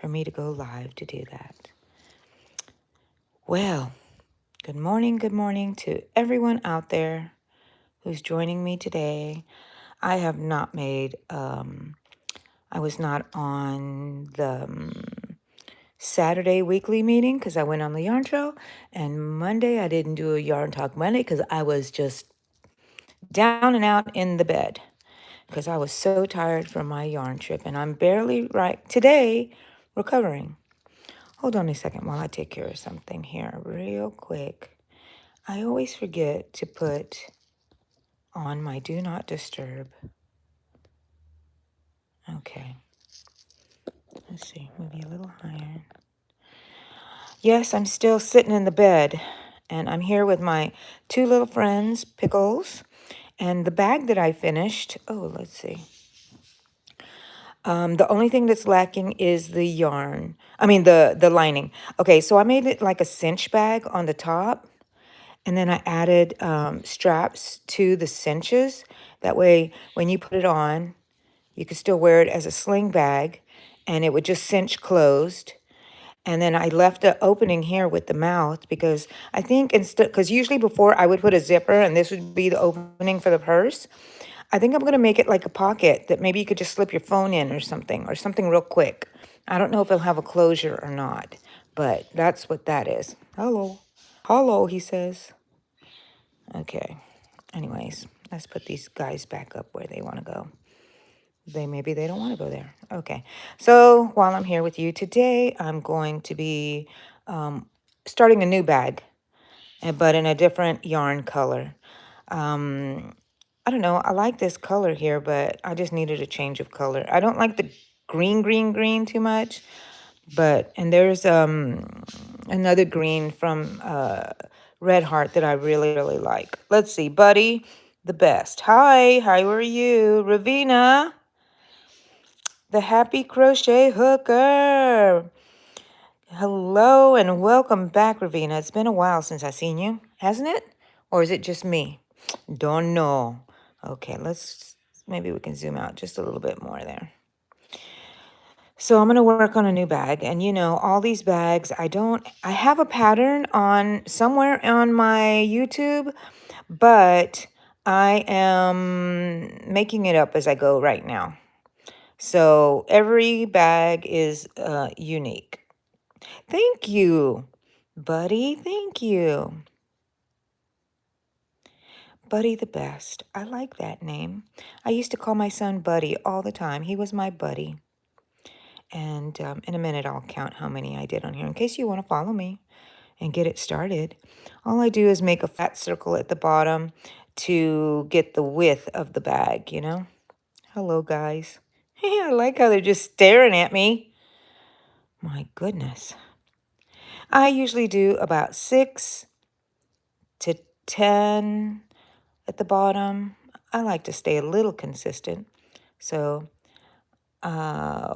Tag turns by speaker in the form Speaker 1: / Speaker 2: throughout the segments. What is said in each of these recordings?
Speaker 1: for me to go live to do that. Well, good morning to everyone out there who's joining me today. I have not made, I was not on the Saturday weekly meeting because I went on the yarn trail, and Monday I didn't do a yarn talk Monday because I was just down and out in the bed because I was so tired from my yarn trip, and I'm barely right today recovering. Hold on a second while I take care of something here real quick. I always forget to put on my do not disturb. Okay, let's see, maybe a little higher. Yes, I'm still sitting in the bed, and I'm here with my two little friends, Pickles, and the bag that I finished. Oh, let's see. The only thing that's lacking is the yarn. I mean, the lining. Okay, so I made it like a cinch bag on the top, and then I added straps to the cinches. That way, when you put it on, you could still wear it as a sling bag, and it would just cinch closed. And then I left the opening here with the mouth because I think instead, because usually before I would put a zipper and this would be the opening for the purse. I think I'm going to make it like a pocket that maybe you could just slip your phone in or something real quick. I don't know if it'll have a closure or not, but that's what that is. Hello. Hello, he says. Okay. Anyways, let's put these guys back up where they want to go. Maybe they don't want to go there. Okay. So while I'm here with you today, I'm going to be starting a new bag, but in a different yarn color. Um, I don't know. I like this color here, but I just needed a change of color. I don't like the green too much, and there's another green from Red Heart that I really like. Let's see, Buddy, the best. Hi, how are you? Ravina, the happy crochet hooker. Hello and welcome back, Ravina. It's been a while since I've seen you, hasn't it? Or is it just me? Don't know. Okay, maybe we can zoom out just a little bit more there. So I'm going to work on a new bag, and all these bags, I have a pattern on somewhere on my YouTube, but I am making it up as I go right now. So every bag is unique. Thank you, Buddy. Thank you. Buddy the best. I like that name. I used to call my son Buddy all the time. He was my buddy. And in a minute, I'll count how many I did on here in case you want to follow me and get it started. All I do is make a flat circle at the bottom to get the width of the bag, Hello, guys. I like how they're just staring at me. My goodness. I usually do about 6 to 10 at the bottom. I like to stay a little consistent. So I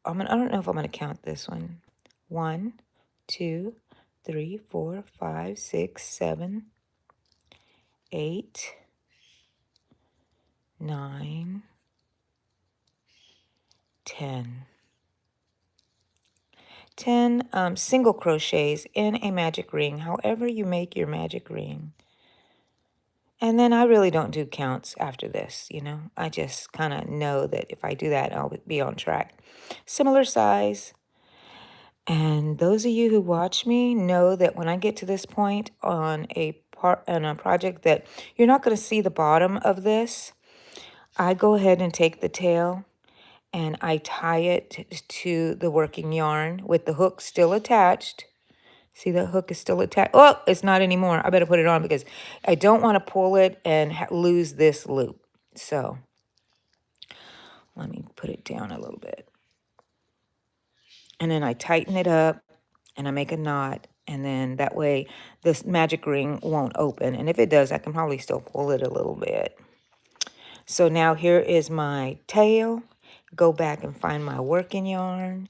Speaker 1: don't know if I'm going to count this one. 1, 2, 3, 4, 5, 6, 7, 8, 9, 10. 10 single crochets in a magic ring, however you make your magic ring. And then I really don't do counts after this, I just kind of know that if I do that, I'll be on track. Similar size. And those of you who watch me know that when I get to this point on a project that you're not going to see the bottom of this, I go ahead and take the tail and I tie it to the working yarn with the hook still attached. See, that hook is still attached. Oh, it's not anymore. I better put it on because I don't want to pull it and lose this loop. So let me put it down a little bit. And then I tighten it up and I make a knot. And then that way this magic ring won't open. And if it does, I can probably still pull it a little bit. So now here is my tail. Go back and find my working yarn.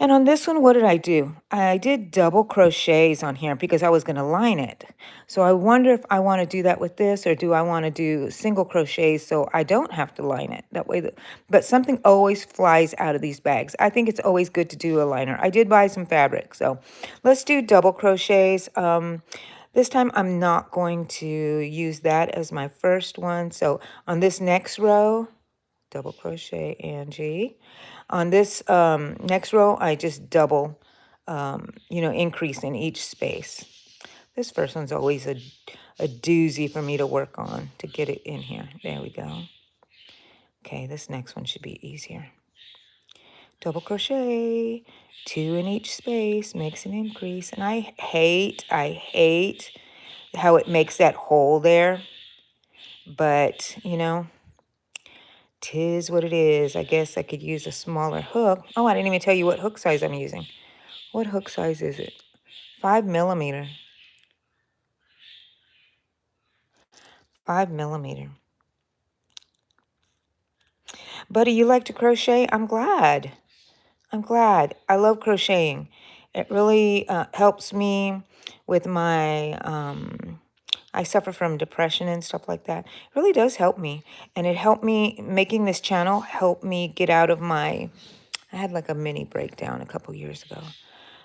Speaker 1: And on this one, what did I do? I did double crochets on here because I was going to line it. So I wonder if I want to do that with this, or do I want to do single crochets so I don't have to line it that way. But something always flies out of these bags. I think it's always good to do a liner. I did buy some fabric, so let's do double crochets. This time I'm not going to use that as my first one. So on this next row, double crochet, Angie. On this next row, I just double, increase in each space. This first one's always a doozy for me to work on to get it in here. There we go. Okay, this next one should be easier. Double crochet, 2 in each space, makes an increase. And I hate how it makes that hole there. But, 'tis what it is. I guess I could use a smaller hook. Oh, I didn't even tell you what hook size I'm using. What hook size is it? 5 millimeter. 5 millimeter. Buddy, you like to crochet? I'm glad. I'm glad. I love crocheting. It really helps me with my, I suffer from depression and stuff like that. It really does help me. And it helped me, making this channel helped me get out of my, I had like a mini breakdown a couple years ago.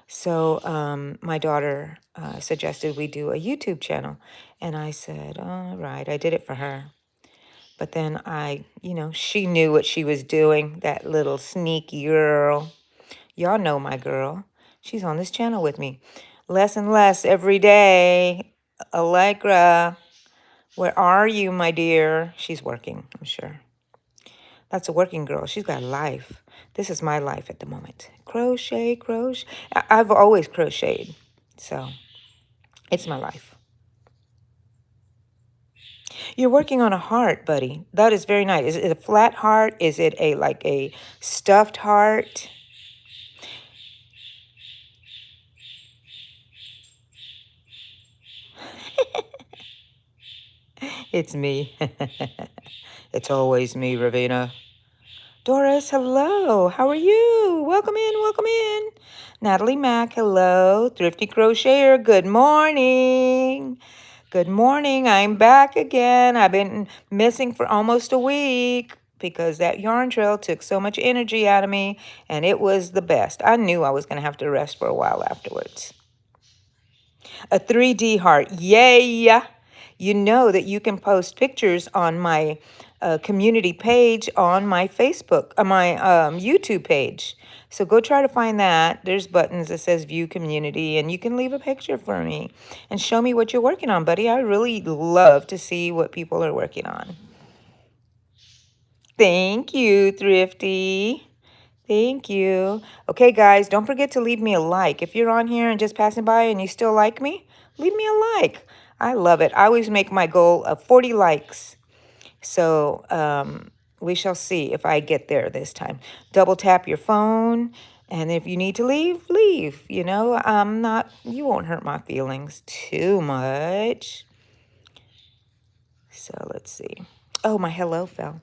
Speaker 1: So my daughter suggested we do a YouTube channel. And I said, all right, I did it for her. But then she knew what she was doing, that little sneaky girl. Y'all know my girl. She's on this channel with me. Less and less every day. Allegra, where are you, my dear? She's working, I'm sure. That's a working girl. She's got a life. This is my life at the moment. Crochet, crochet. I've always crocheted, so it's my life. You're working on a heart, buddy. That is very nice. Is it a flat heart? Is it like a stuffed heart? It's me. It's always me, Ravina. Doris, hello. How are you? Welcome in, welcome in. Natalie Mack, hello. Thrifty Crocheter, good morning. Good morning. I'm back again. I've been missing for almost a week because that yarn trail took so much energy out of me, and it was the best. I knew I was going to have to rest for a while afterwards. A 3D heart. Yay! You know that you can post pictures on my community page on my Facebook, my YouTube page. So go try to find that. There's buttons that says view community, and you can leave a picture for me and show me what you're working on, buddy. I really love to see what people are working on. Thank you, Thrifty. Thank you. Okay, guys, don't forget to leave me a like. If you're on here and just passing by and you still like me, leave me a like. I love it. I always make my goal of 40 likes. So we shall see if I get there this time. Double tap your phone. And if you need to leave, leave. You won't hurt my feelings too much. So let's see. Oh, my hello fell.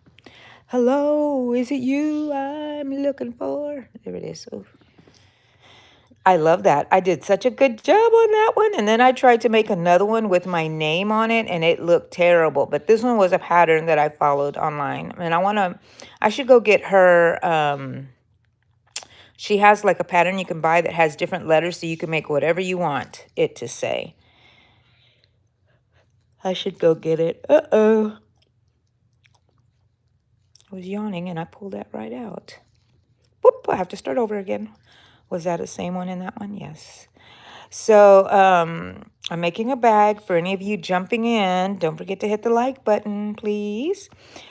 Speaker 1: Hello, is it you I'm looking for? There it is. Ooh. I love that. I did such a good job on that one. And then I tried to make another one with my name on it, and it looked terrible. But this one was a pattern that I followed online. And I should go get her, she has like a pattern you can buy that has different letters, so you can make whatever you want it to say. I should go get it. Uh-oh. I was yawning, and I pulled that right out. Whoop, I have to start over again. Was that the same one in that one? Yes. So I'm making a bag for any of you jumping in. Don't forget to hit the like button, please.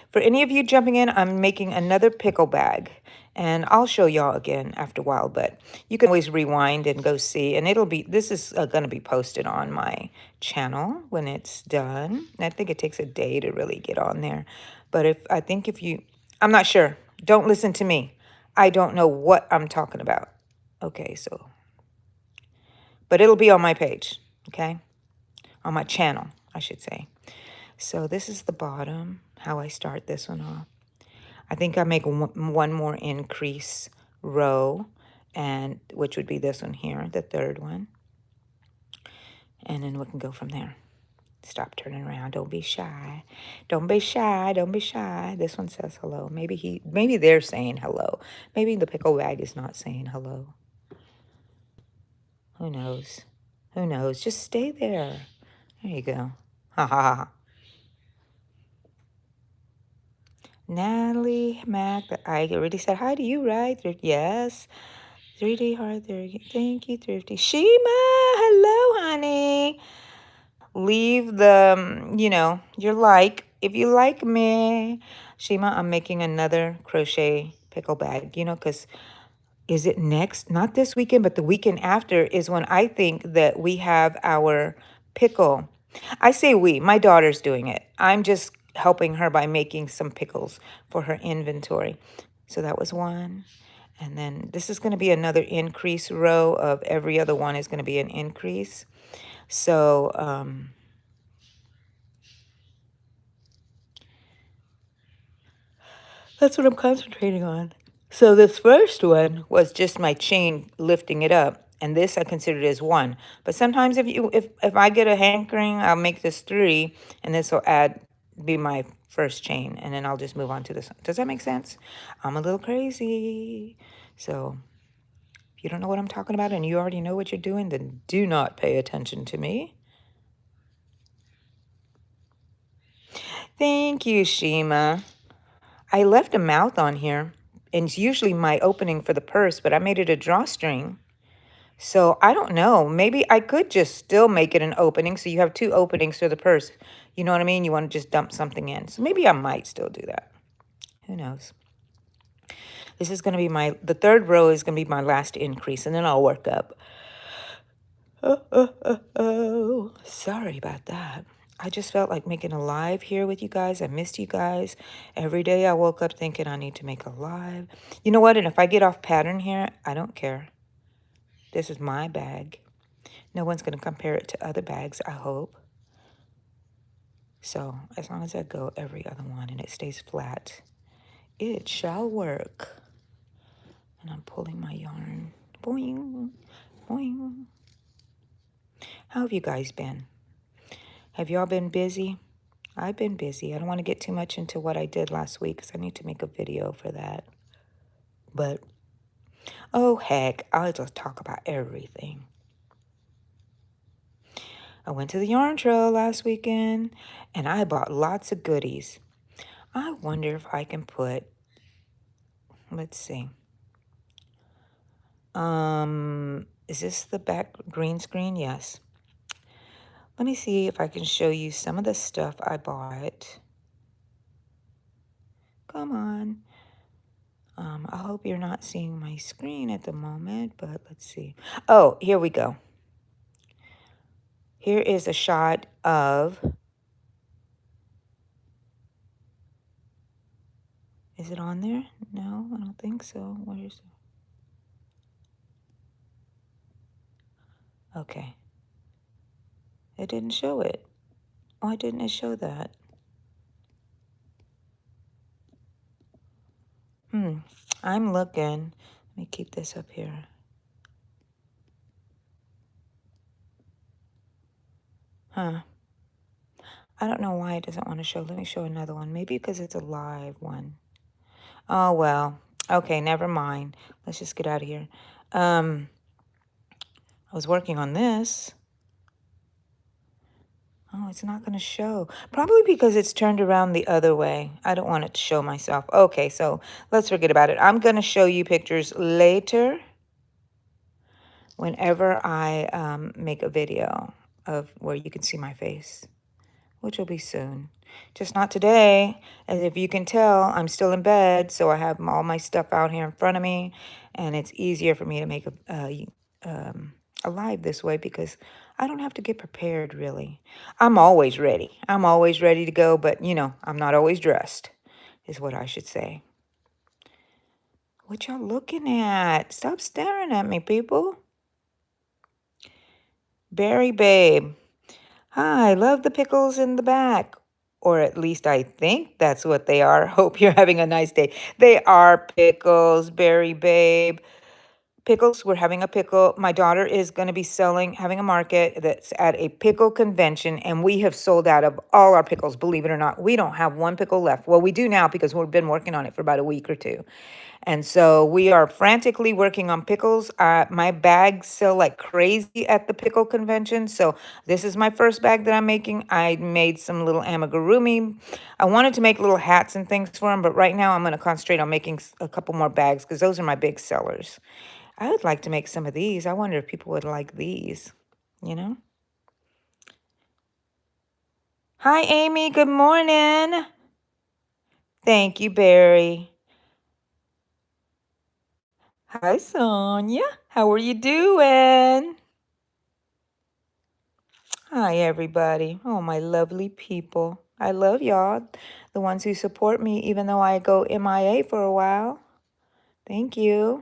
Speaker 1: For any of you jumping in, I'm making another pickle bag. And I'll show y'all again after a while, but you can always rewind and go see. And this is going to be posted on my channel when it's done. And I think it takes a day to really get on there. But I'm not sure. Don't listen to me. I don't know what I'm talking about. Okay, but it'll be on my page, okay? On my channel, I should say. So this is the bottom, how I start this one off. I think I make one more increase row, and which would be this one here, the third one. And then we can go from there. Stop turning around. Don't be shy. Don't be shy. Don't be shy. This one says hello. Maybe they're saying hello. Maybe the pickle bag is not saying hello. Who knows? Who knows? Just stay there. There you go. Ha ha ha. Natalie Mac, I already said hi to you, right? Yes. 3D hard there. Thank you, Thrifty. Shima, hello, honey. Leave the, your like. If you like me. Shima, I'm making another crochet pickle bag, because is it next? Not this weekend, but the weekend after is when I think that we have our pickle. I say we, my daughter's doing it. I'm just helping her by making some pickles for her inventory. So that was one. And then this is going to be another increase row of every other one is going to be an increase. So, that's what I'm concentrating on. So this first one was just my chain lifting it up, and this I considered as one. But sometimes if I get a hankering, I'll make this three, and this will be my first chain, and then I'll just move on to this one. Does that make sense? I'm a little crazy. So if you don't know what I'm talking about and you already know what you're doing, then do not pay attention to me. Thank you, Shima. I left a mouth on here, and it's usually my opening for the purse, but I made it a drawstring. So I don't know. Maybe I could just still make it an opening so you have two openings for the purse. You know what I mean? You want to just dump something in. So maybe I might still do that. Who knows? This is going to be the third row is going to be my last increase, and then I'll work up. Oh, sorry about that. I just felt like making a live here with you guys. I missed you guys. Every day I woke up thinking I need to make a live. You know what? And if I get off pattern here, I don't care. This is my bag. No one's going to compare it to other bags, I hope. So as long as I go every other one and it stays flat, it shall work. And I'm pulling my yarn. Boing, boing. How have you guys been? Have y'all been busy? I've been busy. I don't want to get too much into what I did last week because I need to make a video for that. But, oh heck, I'll just talk about everything. I went to the yarn trail last weekend and I bought lots of goodies. I wonder if I can put, let's see. Is this the back green screen? Yes. Let me see if I can show you some of the stuff I bought. Come on. I hope you're not seeing my screen at the moment, but let's see. Oh, here we go. Here is a shot of, is it on there? No, I don't think so. Where's it? Okay. It didn't show it. Why didn't it show that? I'm looking. Let me keep this up here. Huh. I don't know why it doesn't want to show. Let me show another one. Maybe because it's a live one. Oh, well. Okay, never mind. Let's just get out of here. I was working on this. Oh, it's not going to show. Probably because it's turned around the other way. I don't want it to show myself. Okay, so let's forget about it. I'm going to show you pictures later whenever I make a video of where you can see my face, which will be soon. Just not today. As if you can tell, I'm still in bed, so I have all my stuff out here in front of me, and it's easier for me to make a live this way because I don't have to get prepared, really. I'm always ready. I'm always ready to go, but, I'm not always dressed, is what I should say. What y'all looking at? Stop staring at me, people. Berry Babe. Hi, love the pickles in the back. Or at least I think that's what they are. Hope you're having a nice day. They are pickles, Berry Babe. pickles. We're having a pickle. My daughter is going to be having a market that's at a pickle convention, and we have sold out of all our pickles, believe it or not. We don't have one pickle left. Well, we do now because we've been working on it for about a week or two. And so we are frantically working on pickles. My bags sell like crazy at the pickle convention. So this is my first bag that I'm making. I made some little amigurumi. I wanted to make little hats and things for them, but right now I'm going to concentrate on making a couple more bags because those are my big sellers. I would like to make some of these. I wonder if people would like these, you know? Hi, Amy. Good morning. Thank you, Barry. Hi, Sonia. How are you doing? Hi, everybody. Oh, my lovely people. I love y'all, the ones who support me, even though I go MIA for a while. Thank you.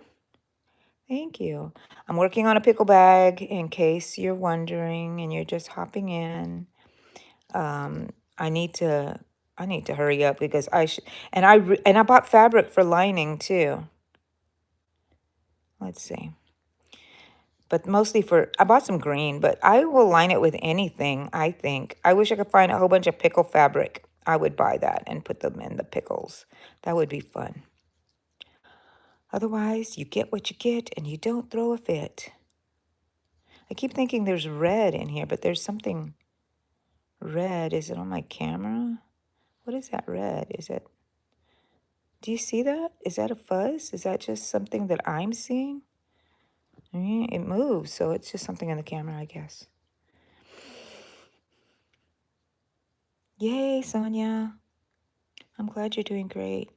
Speaker 1: Thank you. I'm working on a pickle bag in case you're wondering and you're just hopping in. Um, I need to I need to hurry up because and I bought fabric for lining too. Let's see. But mostly I bought some green, but I will line it with anything, I think. I wish I could find a whole bunch of pickle fabric. I would buy that and put them in the pickles. That would be fun. Otherwise, you get what you get and you don't throw a fit. I keep thinking there's red in here, but there's something red. Is it on my camera? What is that red? Do you see that? Is that a fuzz? Is that just something that I'm seeing? It moves, so it's just something in the camera, I guess. Yay, Sonia. I'm glad you're doing great.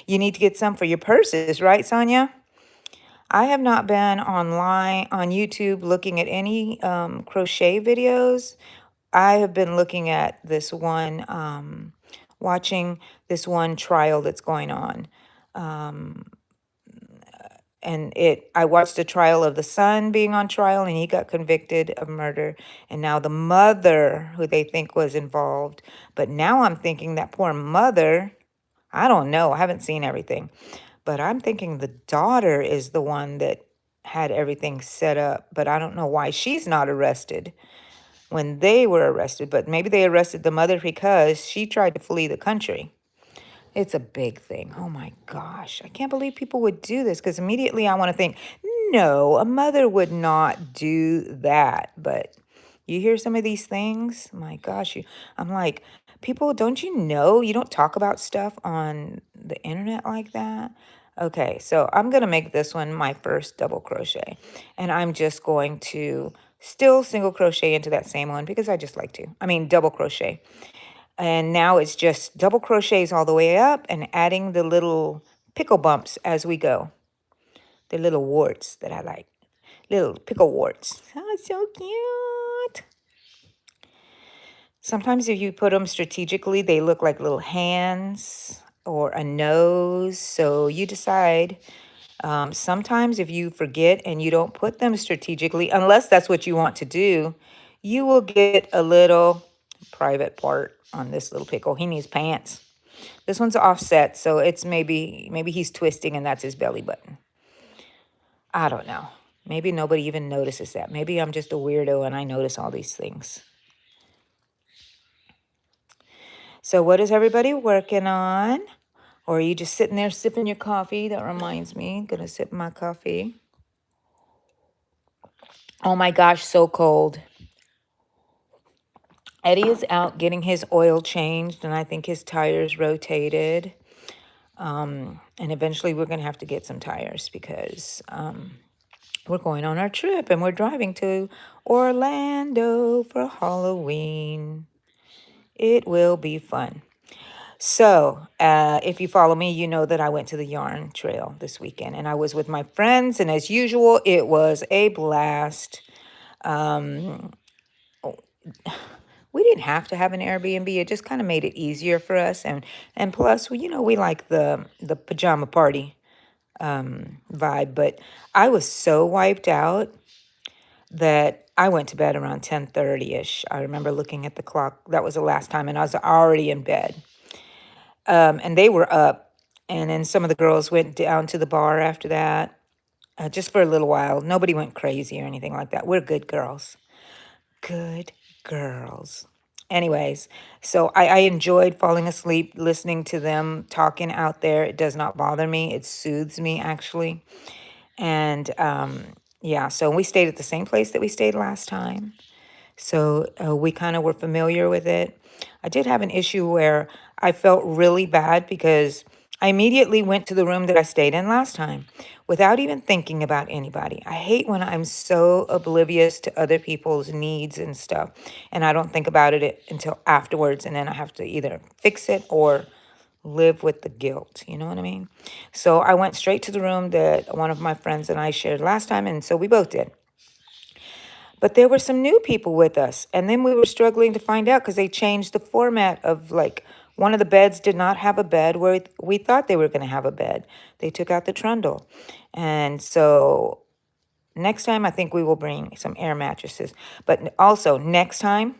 Speaker 1: You need to get some for your purses, right, Sonia? I have not been online on YouTube looking at any crochet videos. I have been looking at watching this one trial that's going on. Um, I watched the trial of the son being on trial, and he got convicted of murder. And now the mother, who they think was involved, but now I'm thinking that poor mother, I don't know, I haven't seen everything, but I'm thinking the daughter is the one that had everything set up, but I don't know why she's not arrested when they were arrested. But maybe they arrested the mother because she tried to flee the country. It's a big thing. Oh my gosh. I can't believe people would do this because immediately I want to think, no, a mother would not do that. But you hear some of these things, my gosh, I'm like, people, don't you know you don't talk about stuff on the internet like that? Okay, so I'm going to make this one my first double crochet. And I'm just going to still single crochet into that same one because I just like to. I mean, double crochet. And now it's just double crochets all the way up and adding the little pickle bumps as we go. The little warts that I like. Little pickle warts. Oh, it's so cute. Sometimes if you put them strategically, they look like little hands or a nose. So you decide. Sometimes if you forget and you don't put them strategically, unless that's what you want to do, you will get a little private part on this little pickle. He needs pants. This one's offset, so it's maybe he's twisting and that's his belly button. I don't know. Maybe nobody even notices that. Maybe I'm just a weirdo and I notice all these things. So what is everybody working on? Or are you just sitting there sipping your coffee? That reminds me, I'm gonna sip my coffee. Oh my gosh, so cold. Eddie is out getting his oil changed, and I think his tires rotated. And eventually we're going to have to get some tires because we're going on our trip and we're driving to Orlando for Halloween. It will be fun. So, if you follow me, you know that I went to the yarn trail this weekend and I was with my friends, and as usual, it was a blast. We didn't have to have an Airbnb. It just kind of made it easier for us. And plus, we like the pajama party vibe. But I was so wiped out that I went to bed around 10:30ish. I remember looking at the clock. That was the last time, and I was already in bed. And they were up. And then some of the girls went down to the bar after that. just for a little while. Nobody went crazy or anything like that. We're good girls. Good girls. Anyways, so I enjoyed falling asleep listening to them talking out there. It does not bother me. It soothes me, actually. And yeah, so we stayed at the same place that we stayed last time. So we kind of were familiar with it. I did have an issue where I felt really bad because I immediately went to the room that I stayed in last time without even thinking about anybody. I hate when I'm so oblivious to other people's needs and stuff, and I don't think about it until afterwards, and then I have to either fix it or live with the guilt. You know what I mean? So I went straight to the room that one of my friends and I shared last time, and so we both did. But there were some new people with us. And then we were struggling to find out because they changed the format of like one of the beds did not have a bed where we thought they were going to have a bed. They took out the trundle. And so next time I think we will bring some air mattresses. But also next time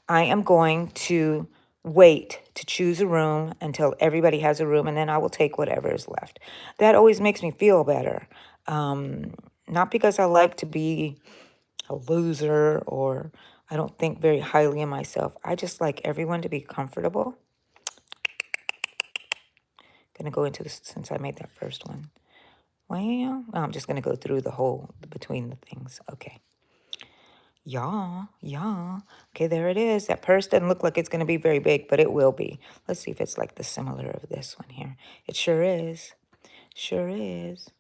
Speaker 1: I am going to wait to choose a room until everybody has a room and then I will take whatever is left. That always makes me feel better. Not because I like to be a loser or I don't think very highly of myself. I just like everyone to be comfortable. Gonna go into this since I made that first one. Well, I'm just gonna go through the whole between the things. Okay. Yeah, yeah. Okay, there it is. That purse doesn't look like it's gonna be very big, but it will be. Let's see if it's like the similar of this one here. It sure is. Sure is.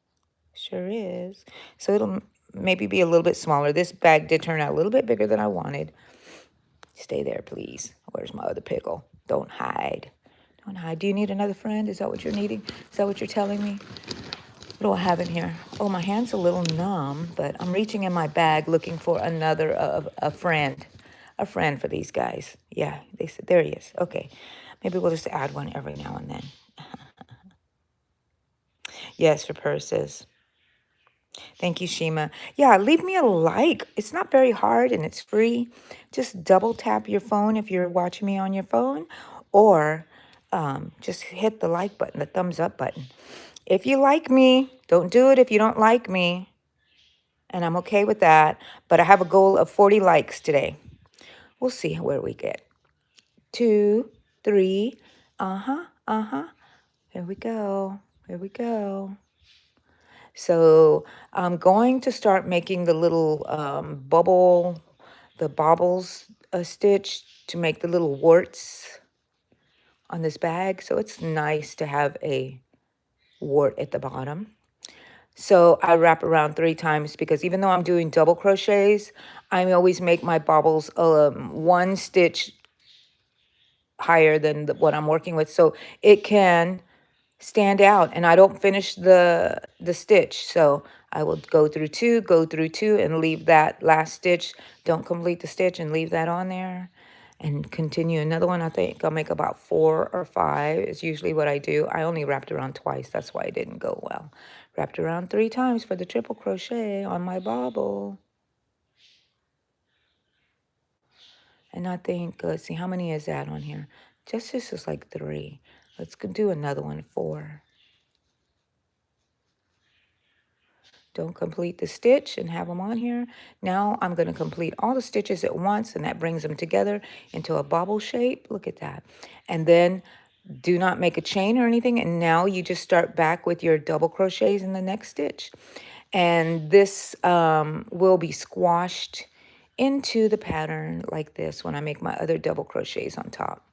Speaker 1: Sure is. So it'll maybe be a little bit smaller. This bag did turn out a little bit bigger than I wanted. Stay there, please. Where's my other pickle? Don't hide. Don't hide. Do you need another friend? Is that what you're needing? Is that what you're telling me? What do I have in here? Oh, my hand's a little numb, but I'm reaching in my bag looking for another, a friend. A friend for these guys. Yeah, they said, there he is. Okay. Maybe we'll just add one every now and then. Yes, for purses. Thank you, Shima. Yeah, leave me a like. It's not very hard and it's free. Just double tap your phone if you're watching me on your phone, or just hit the like button, the thumbs up button. If you like me, don't do it if you don't like me. And I'm okay with that. But I have a goal of 40 likes today. We'll see where we get. 2, 3. Uh-huh, uh-huh. Here we go. Here we go. So I'm going to start making the little the bobbles stitch to make the little warts on this bag. So it's nice to have a wart at the bottom. So I wrap around 3 times because even though I'm doing double crochets, I always make my bobbles 1 stitch higher than what I'm working with. So it can stand out and I don't finish the stitch. So I will go through two and leave that last stitch. Don't complete the stitch and leave that on there and continue another one. I think I'll make about 4 or 5 is usually what I do. I only wrapped around twice. That's why it didn't go well. Wrapped around 3 times for the triple crochet on my bobble. And I think, let's see, how many is that on here? Just this is like 3. Let's do another one, 4. Don't complete the stitch and have them on here. Now I'm going to complete all the stitches at once, and that brings them together into a bobble shape. Look at that. And then do not make a chain or anything. And now you just start back with your double crochets in the next stitch. And this will be squashed into the pattern like this when I make my other double crochets on top.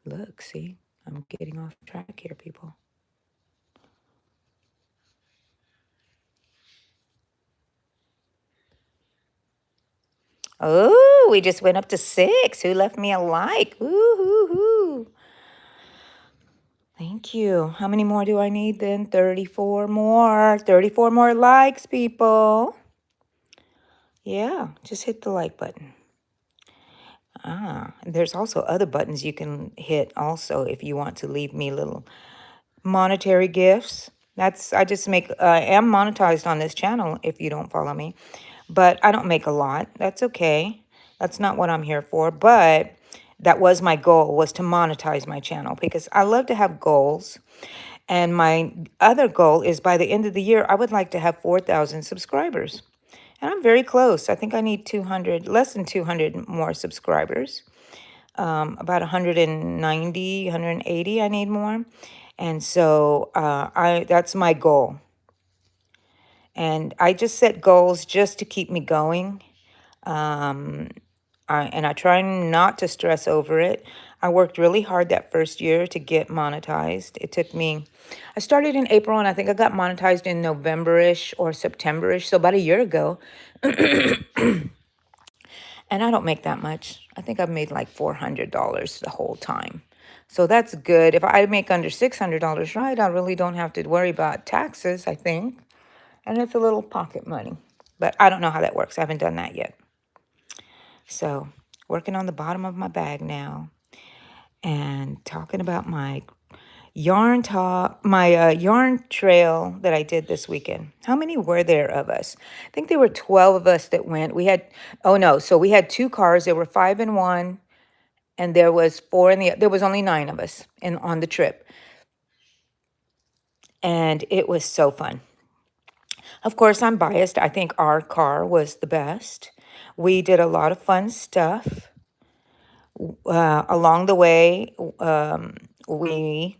Speaker 1: Look, see, I'm getting off track here, people. Oh, we just went up to 6. Who left me a like? Ooh. Thank you. How many more do I need then? 34 more. 34 more likes, people. Yeah, just hit the like button. And there's also other buttons you can hit also if you want to leave me little monetary gifts. I just make, I am monetized on this channel if you don't follow me, but I don't make a lot. That's okay. That's not what I'm here for. But That was my goal, was to monetize my channel because I love to have goals. And my other goal is by the end of the year, I would like to have 4,000 subscribers. And I'm very close. I think I need 200, less than 200 more subscribers. About 190, 180, I need more. And so that's my goal. And I just set goals just to keep me going. And I try not to stress over it. I worked really hard that first year to get monetized. It took me, I started in April and I think I got monetized in November-ish or September-ish, so about a year ago. And I don't make that much. I think I've made like $400 the whole time. So that's good. If I make under $600, right, I really don't have to worry about taxes, I think. And it's a little pocket money. But I don't know how that works. I haven't done that yet. So working on the bottom of my bag now and talking about my yarn trail that I did this weekend. How many were there of us? I think there were 12 of us that went. We had, oh no, so we had two cars. There were 5 in one, and there was 4 in the, there was only 9 of us on the trip. And it was so fun. Of course, I'm biased. I think our car was the best. We did a lot of fun stuff. Along the way, we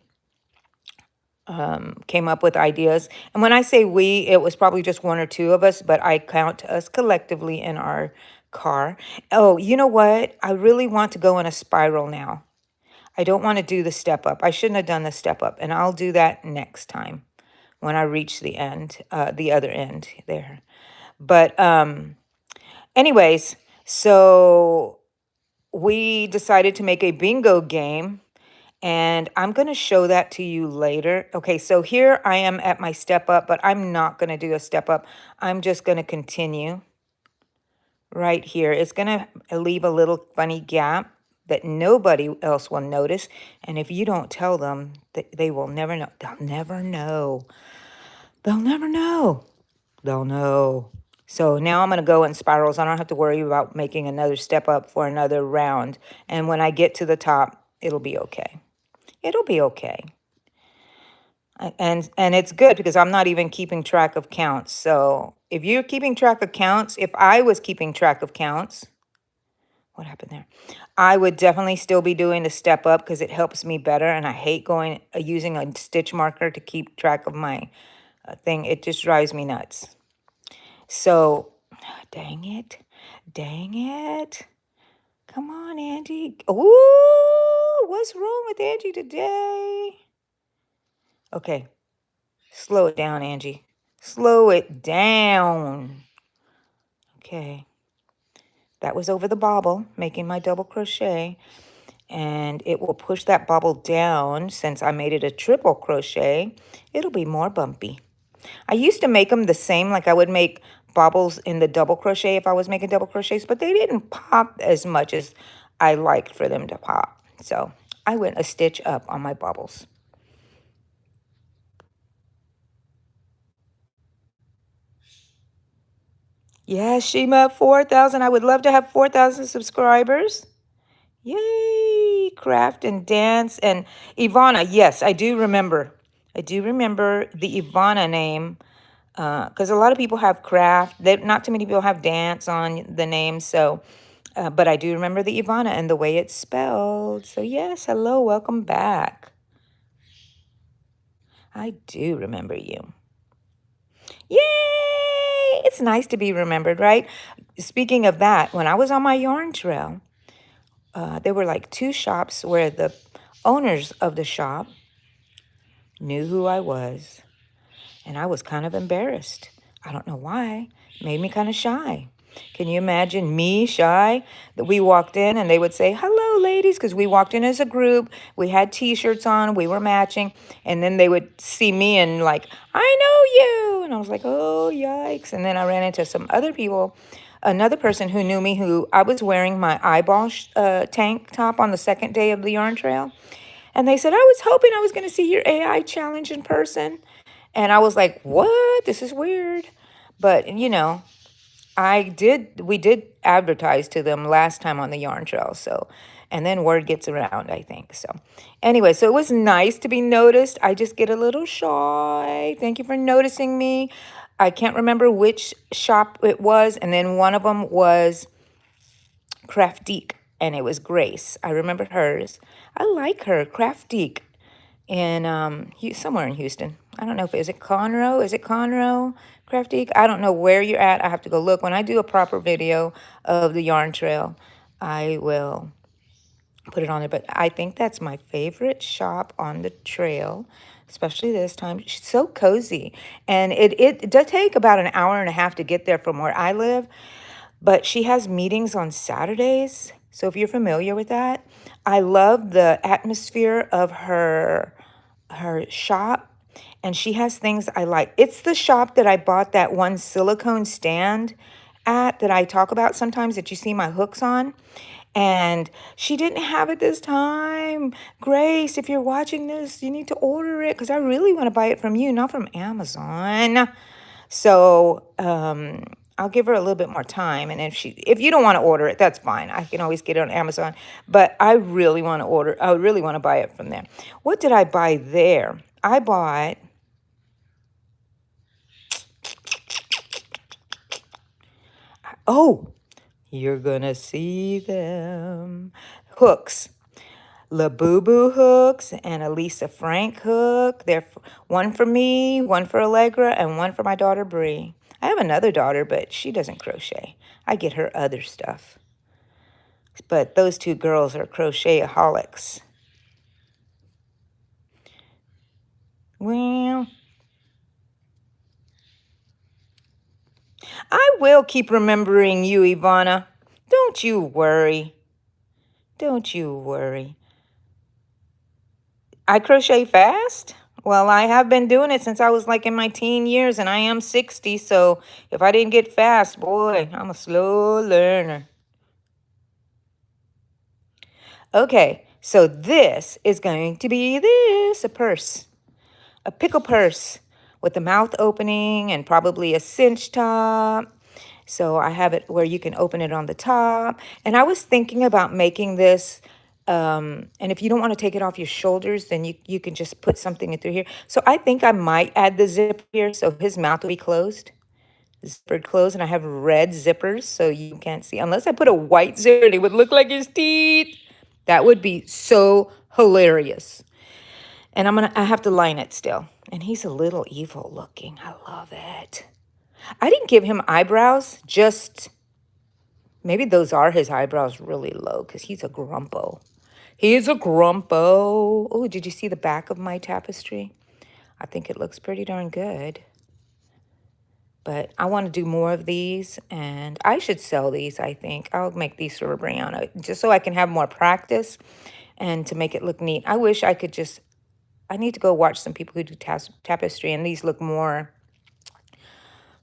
Speaker 1: came up with ideas. And when I say we, it was probably just 1 or 2 of us, but I count us collectively in our car. Oh, you know what? I really want to go in a spiral now. I don't want to do the step up. I shouldn't have done the step up, and I'll do that next time when I reach the end, the other end there. But anyways, so we decided to make a bingo game, and I'm going to show that to you later. Okay, so here I am at my step up, but I'm not going to do a step up. I'm just going to continue right here. It's going to leave a little funny gap that nobody else will notice. And if you don't tell them, they will never know. They'll never know. They'll never know. They'll know. So now I'm going to go in spirals. I don't have to worry about making another step up for another round. And when I get to the top, it'll be okay. It'll be okay. And it's good because I'm not even keeping track of counts. So if you're keeping track of counts, if I was keeping track of counts, what happened there? I would definitely still be doing the step up because it helps me better. And I hate going using a stitch marker to keep track of my thing. It just drives me nuts. So, dang it. Dang it. Come on, Angie. Ooh, what's wrong with Angie today? Okay, slow it down, Angie. Slow it down. Okay. That was over the bobble, making my double crochet. And it will push that bobble down. Since I made it a triple crochet, it'll be more bumpy. I used to make them the same, like I would make bobbles in the double crochet if I was making double crochets, but they didn't pop as much as I liked for them to pop. So I went a stitch up on my bobbles. Yeah, Shima, 4,000. I would love to have 4,000 subscribers. Yay, craft and dance. And Ivana, yes, I do remember. I do remember the Ivana name because a lot of people have craft. Not too many people have dance on the name. So, but I do remember the Ivana and the way it's spelled. So yes, hello, welcome back. I do remember you. Yay! It's nice to be remembered, right? Speaking of that, when I was on my yarn trail, there were like 2 shops where the owners of the shop knew who I was. And I was kind of embarrassed. I don't know why. It made me kind of shy. Can you imagine me shy? That we walked in and they would say, hello, ladies, because we walked in as a group. We had T-shirts on. We were matching. And then they would see me and like, I know you. And I was like, oh, yikes. And then I ran into some other people. Another person who knew me, who I was wearing my eyeball tank top on the second day of the yarn trail. And they said, I was hoping I was going to see your AI challenge in person. And I was like, what? This is weird. But, you know, we did advertise to them last time on the yarn trail. So And then word gets around, I think. So anyway, so it was nice to be noticed. I just get a little shy. Thank you for noticing me. I can't remember which shop it was. And then one of them was Craftique, and it was Grace. I remember hers. I like her, Craftique, in somewhere in Houston. I don't know if is it Conroe. Is it Conroe, Craftique? I don't know where you're at. I have to go look. When I do a proper video of the yarn trail, I will put it on there. But I think that's my favorite shop on the trail, especially this time. She's so cozy, and it does take about an hour and a half to get there from where I live. But she has meetings on Saturdays. So if you're familiar with that, I love the atmosphere of her shop, and she has things I like. It's the shop that I bought that one silicone stand at that I talk about sometimes that you see my hooks on. And she didn't have it this time. Grace, if you're watching this, you need to order it because I really want to buy it from you, not from Amazon. So I'll give her a little bit more time. And if you don't want to order it, that's fine. I can always get it on Amazon. But I really want to I really want to buy it from there. What did I buy there? I bought, oh, you're going to see them. Hooks. Labubu hooks and a Lisa Frank hook. They're one for me, one for Allegra, and one for my daughter Bree. I have another daughter, but she doesn't crochet. I get her other stuff. But those two girls are crochetaholics. Well, I will keep remembering you, Ivana. Don't you worry. Don't you worry. I crochet fast? Well, I have been doing it since I was like in my teen years, and I am 60, so if I didn't get fast, boy, I'm a slow learner. Okay, so this is going to be a purse, a pickle purse with the mouth opening and probably a cinch top. So I have it where you can open it on the top. And I was thinking about making this, and if you don't want to take it off your shoulders, then you can just put something in through here. So I think I might add the zipper here so his mouth will be closed. Zippered closed, and I have red zippers so you can't see. Unless I put a white zipper, it would look like his teeth. That would be so hilarious. And I have to line it still. And he's a little evil looking. I love it. I didn't give him eyebrows, just maybe those are his eyebrows really low because he's a grumpo. He's a grumpo. Oh, did you see the back of my tapestry? I think it looks pretty darn good. But I want to do more of these, and I should sell these, I think. I'll make these for Brianna just so I can have more practice and to make it look neat. I wish I could I need to go watch some people who do tapestry, and these look more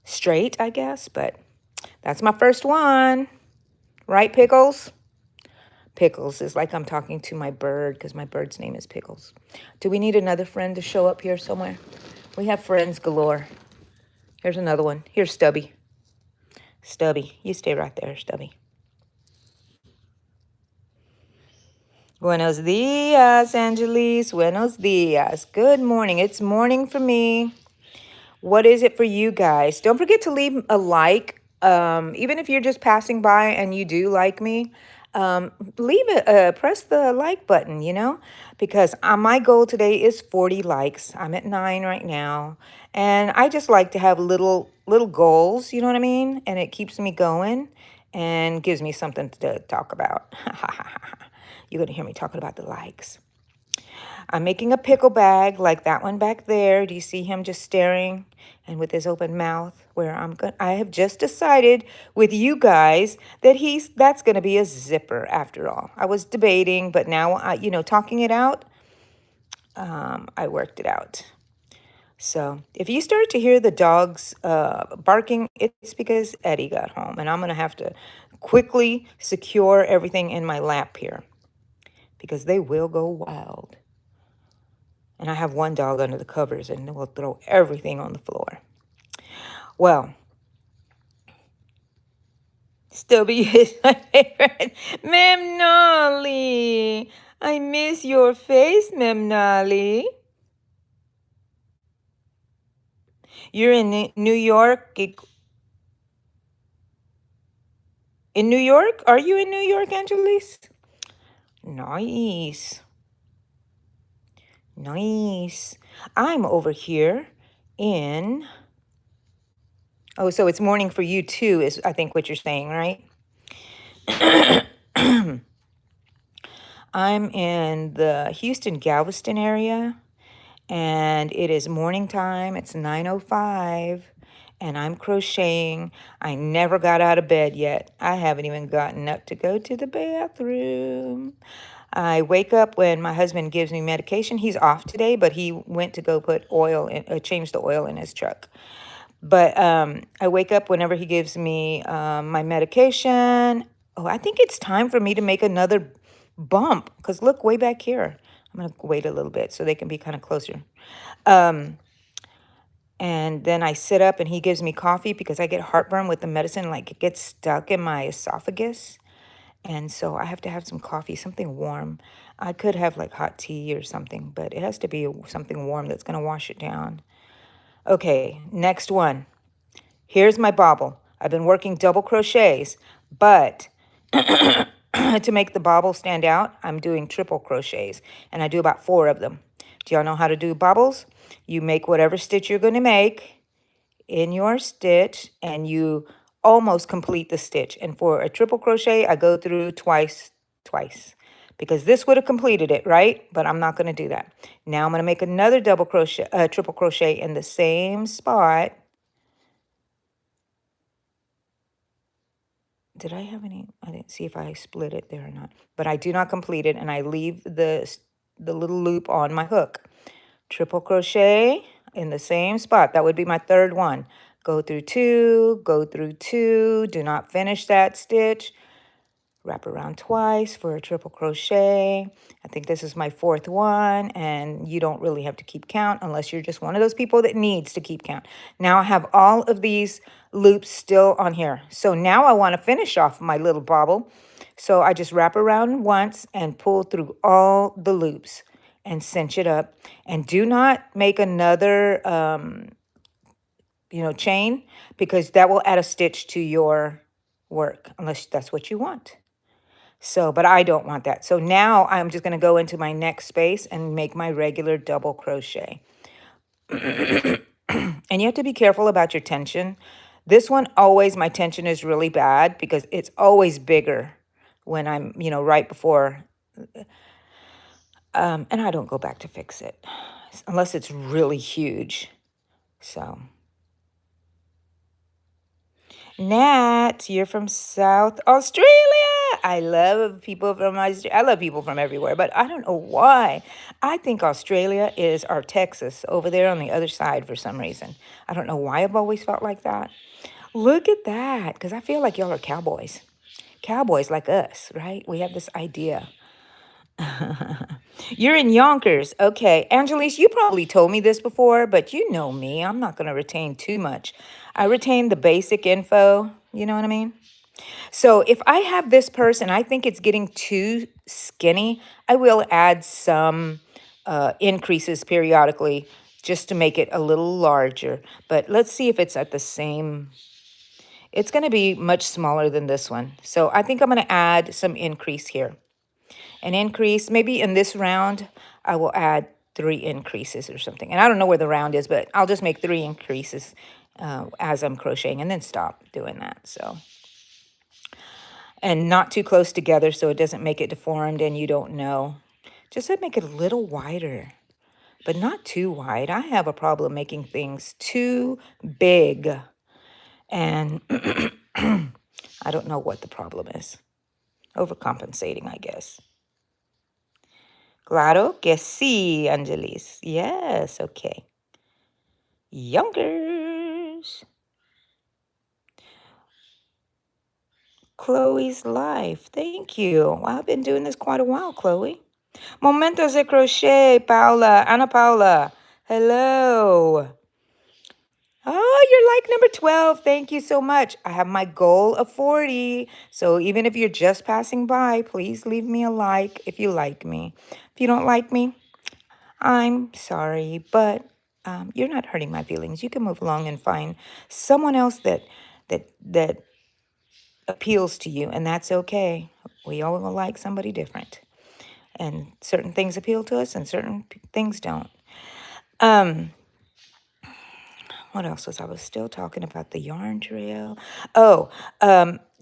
Speaker 1: straight, I guess. But that's my first one. Right, Pickles? Pickles is like I'm talking to my bird because my bird's name is Pickles. Do we need another friend to show up here somewhere? We have friends galore. Here's another one. Here's Stubby. Stubby, you stay right there, Stubby. Buenos dias, Angelis. Buenos dias. Good morning. It's morning for me. What is it for you guys? Don't forget to leave a like. Even if you're just passing by and you do like me, press the like button, because my goal today is 40 likes. I'm at 9 right now. And I just like to have little goals, you know what I mean? And it keeps me going and gives me something to talk about. You're going to hear me talking about the likes. I'm making a pickle bag like that one back there. Do you see him just staring and with his open mouth? I have just decided with you guys that that's going to be a zipper after all. I was debating, but now talking it out, I worked it out. So if you start to hear the dogs barking, it's because Eddie got home, and I'm going to have to quickly secure everything in my lap here because they will go wild. And I have one dog under the covers, and will throw everything on the floor. Well, Stubby is my favorite. Memnali. I miss your face, Memnali. You're in New York. In New York? Are you in New York, Angelis? Nice. Nice. I'm over here in. Oh, so it's morning for you too, is I think what you're saying, right? I'm in the Houston Galveston area, and it is morning time. It's 9:05, and I'm crocheting. I never got out of bed yet. I haven't even gotten up to go to the bathroom. I wake up when my husband gives me medication. He's off today, but he went to go put oil in, change the oil in his truck. But I wake up whenever he gives me my medication. Oh, I think it's time for me to make another bump because look way back here. I'm going to wait a little bit so they can be kind of closer. Um, and then I sit up and he gives me coffee because I get heartburn with the medicine, like it gets stuck in my esophagus. And so I have to have some coffee, something warm. I could have like hot tea or something, but it has to be something warm that's going to wash it down. Okay, next one. Here's my bobble. I've been working double crochets, but to make the bobble stand out, I'm doing triple crochets, and I do about 4 of them. Do y'all know how to do bobbles? You make whatever stitch you're going to make in your stitch, and you almost complete the stitch. And for a triple crochet, I go through twice, because this would have completed it, right? But I'm not going to do that. Now I'm going to make another double crochet, triple crochet in the same spot. Did I have any? I didn't see if I split it there or not. But I do not complete it, and I leave the little loop on my hook. Triple crochet in the same spot. That would be my third one. Go through 2, go through 2. Do not finish that stitch. Wrap around twice for a triple crochet. I think this is my 4th one, and you don't really have to keep count unless you're just one of those people that needs to keep count. Now I have all of these loops still on here. So now I want to finish off my little bobble. So I just wrap around once and pull through all the loops and cinch it up. And do not make another chain, because that will add a stitch to your work unless that's what you want. So, but I don't want that. So now I'm just going to go into my next space and make my regular double crochet. And you have to be careful about your tension. This one, always my tension is really bad because it's always bigger when I'm, right before. And I don't go back to fix it unless it's really huge. So, Nat, you're from South Australia. I love people from Australia. I love people from everywhere, but I don't know why. I think Australia is our Texas over there on the other side for some reason. I don't know why I've always felt like that. Look at that, because I feel like y'all are cowboys. Cowboys like us, right? We have this idea. You're in Yonkers. Okay. Angelise, you probably told me this before, but you know me. I'm not going to retain too much. I retain the basic info. You know what I mean? So if I have this purse and I think it's getting too skinny, I will add some increases periodically just to make it a little larger. But let's see if it's at the same. It's going to be much smaller than this one. So I think I'm going to add some increase here. An increase, maybe in this round, I will add 3 increases or something. And I don't know where the round is, but I'll just make 3 increases as I'm crocheting and then stop doing that. So, and not too close together so it doesn't make it deformed and you don't know. Just to make it a little wider, but not too wide. I have a problem making things too big. And I don't know what the problem is. Overcompensating, I guess. Claro que sí, Angelis. Yes, okay. Youngers. Chloe's life. Thank you. Well, I've been doing this quite a while, Chloe. Momentos de crochet, Paula. Ana Paula. Hello. Oh, you're like number 12. Thank you so much. I have my goal of 40. So even if you're just passing by, please leave me a like if you like me. If you don't like me, I'm sorry, but you're not hurting my feelings. You can move along and find someone else that appeals to you, and that's okay. We all will like somebody different, and certain things appeal to us, and certain things don't. Um, what else was still talking about the yarn trail? Oh,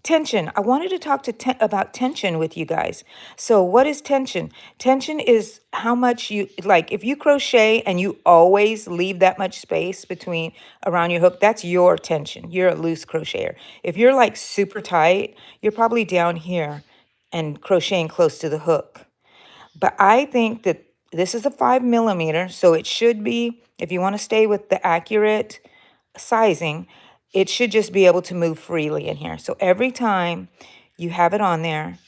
Speaker 1: tension. I wanted to talk about tension with you guys. So, what is tension? Tension is how much you like. If you crochet and you always leave that much space between around your hook, that's your tension. You're a loose crocheter. If you're like super tight, you're probably down here and crocheting close to the hook. But I think that this is a 5 millimeter, so it should be, if you want to stay with the accurate sizing, it should just be able to move freely in here. So every time you have it on there,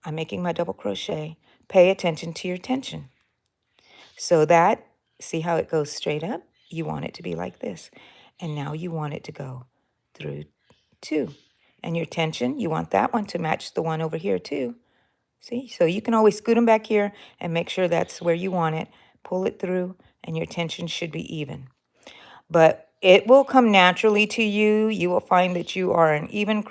Speaker 1: I'm making my double crochet, pay attention to your tension. So that, see how it goes straight up? You want it to be like this. And now you want it to go through 2. And your tension, you want that one to match the one over here too. See, so you can always scoot them back here and make sure that's where you want it. Pull it through and your tension should be even. But it will come naturally to you. You will find that you are an even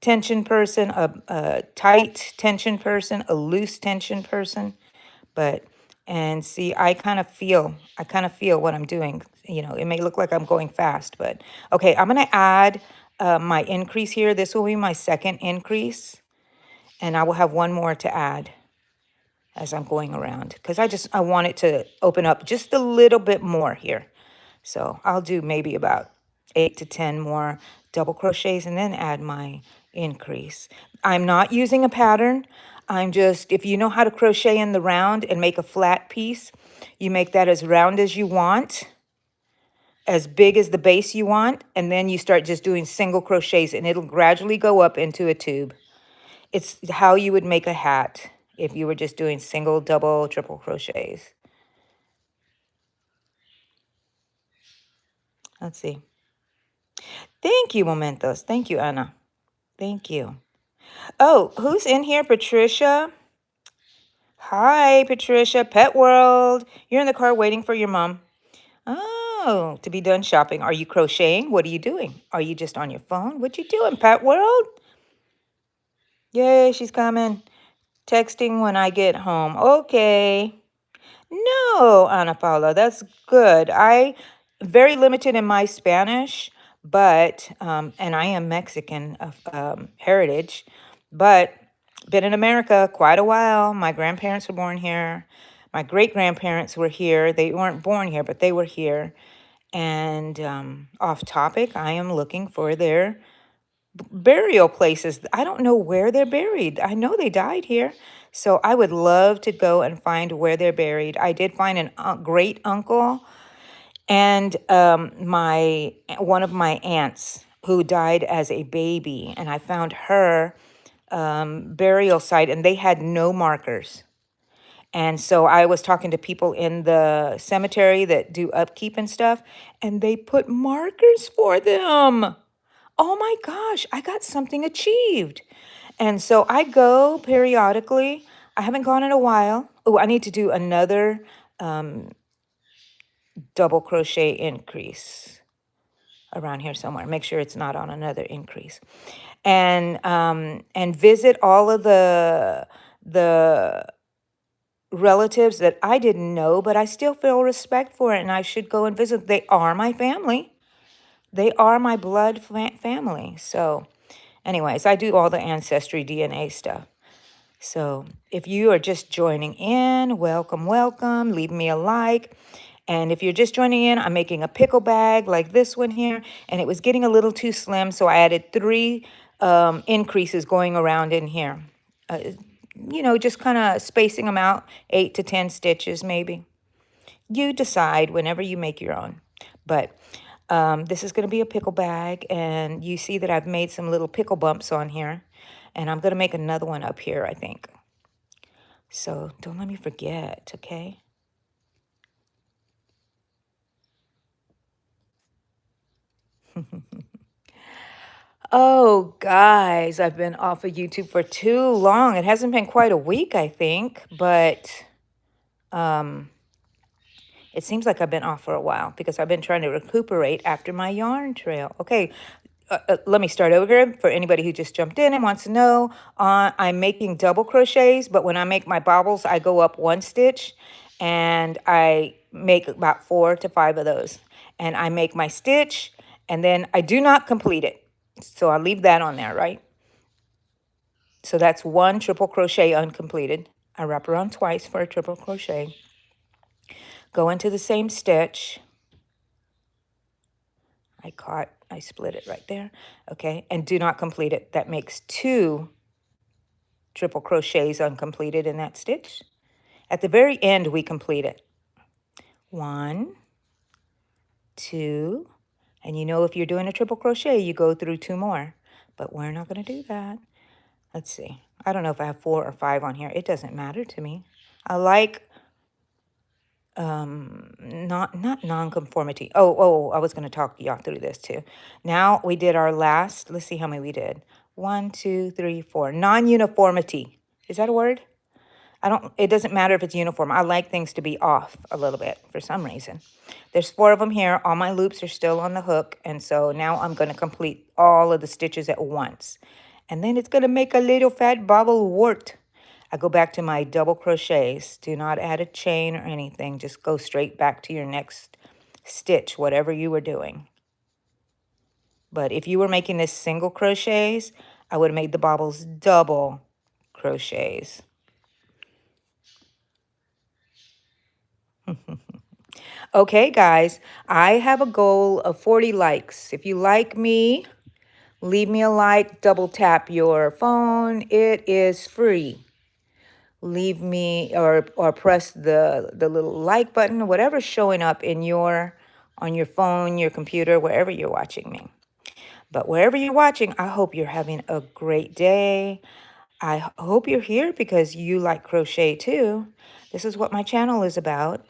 Speaker 1: tension person, a tight tension person, a loose tension person. But, and see, I kind of feel what I'm doing. You know, it may look like I'm going fast, but okay, I'm going to add my increase here. This will be my second increase. And I will have one more to add as I'm going around because I want it to open up just a little bit more here. So I'll do maybe about 8 to 10 more double crochets and then add my increase. I'm not using a pattern. I'm just, if you know how to crochet in the round and make a flat piece, you make that as round as you want, as big as the base you want, and then you start just doing single crochets and it'll gradually go up into a tube. It's how you would make a hat if you were just doing single, double, triple crochets. Let's see. Thank you, Momentos. Thank you, Anna. Thank you. Oh, who's in here? Patricia. Hi, Patricia. Pet World. You're in the car waiting for your mom. Oh, to be done shopping. Are you crocheting? What are you doing? Are you just on your phone? What you doing, Pet World? Yay, she's coming. Texting when I get home. Okay. No, Ana Paula, that's good. I very limited in my Spanish, but and I am Mexican of heritage, but been in America quite a while. My grandparents were born here. My great grandparents were here. They weren't born here, but they were here. And off topic, I am looking for their burial places. I don't know where they're buried. I know they died here. So I would love to go and find where they're buried. I did find an great uncle and my one of my aunts who died as a baby, and I found her burial site, and they had no markers. And so I was talking to people in the cemetery that do upkeep and stuff, and they put markers for them. Oh my gosh, I got something achieved. And so I go periodically. I haven't gone in a while. Oh, I need to do another double crochet increase around here somewhere. Make sure it's not on another increase. And visit all of the relatives that I didn't know, but I still feel respect for it and I should go and visit. They are my family. They are my blood family. So anyways, I do all the ancestry DNA stuff. So if you are just joining in, welcome, welcome. Leave me a like. And if you're just joining in, I'm making a pickle bag like this one here. And it was getting a little too slim, so I added 3 increases going around in here. You know, just kind of spacing them out, 8 to 10 stitches maybe. You decide whenever you make your own. But this is going to be a pickle bag, and you see that I've made some little pickle bumps on here. And I'm going to make another one up here, I think. So don't let me forget, okay? Oh, guys, I've been off of YouTube for too long. It hasn't been quite a week, I think, but um, it seems like I've been off for a while because I've been trying to recuperate after my yarn trail. Okay, let me start over for anybody who just jumped in and wants to know. I'm making double crochets, but when I make my bobbles, I go up one stitch and I make about 4 to 5 of those. And I make my stitch and then I do not complete it. So I'll leave that on there, right? So that's one triple crochet uncompleted. I wrap around twice for a triple crochet. Go into the same stitch. I split it right there. Okay, and do not complete it. That makes 2 triple crochets uncompleted in that stitch. At the very end, we complete it. 1, 2, and you know if you're doing a triple crochet, you go through 2 more. But we're not going to do that. Let's see. I don't know if I have 4 or 5 on here. It doesn't matter to me. I like not non-conformity. I was going to talk y'all through this too. Now we did our last, let's see how many we did. 1, 2, 3, 4. Non-uniformity. Is that a word? It doesn't matter if it's uniform. I like things to be off a little bit for some reason. There's 4 of them here. All my loops are still on the hook. And so now I'm going to complete all of the stitches at once. And then it's going to make a little fat bobble wart. I go back to my double crochets. Do not add a chain or anything. Just go straight back to your next stitch, whatever you were doing. But if you were making this single crochets, I would have made the bobbles double crochets. Okay, guys, I have a goal of 40 likes. If you like me, leave me a like, double tap your phone. It is free. Leave me or press the little like button, whatever's showing up in on your phone, your computer, wherever you're watching me. But wherever you're watching, I hope you're having a great day. I hope you're here because you like crochet too. This is what my channel is about.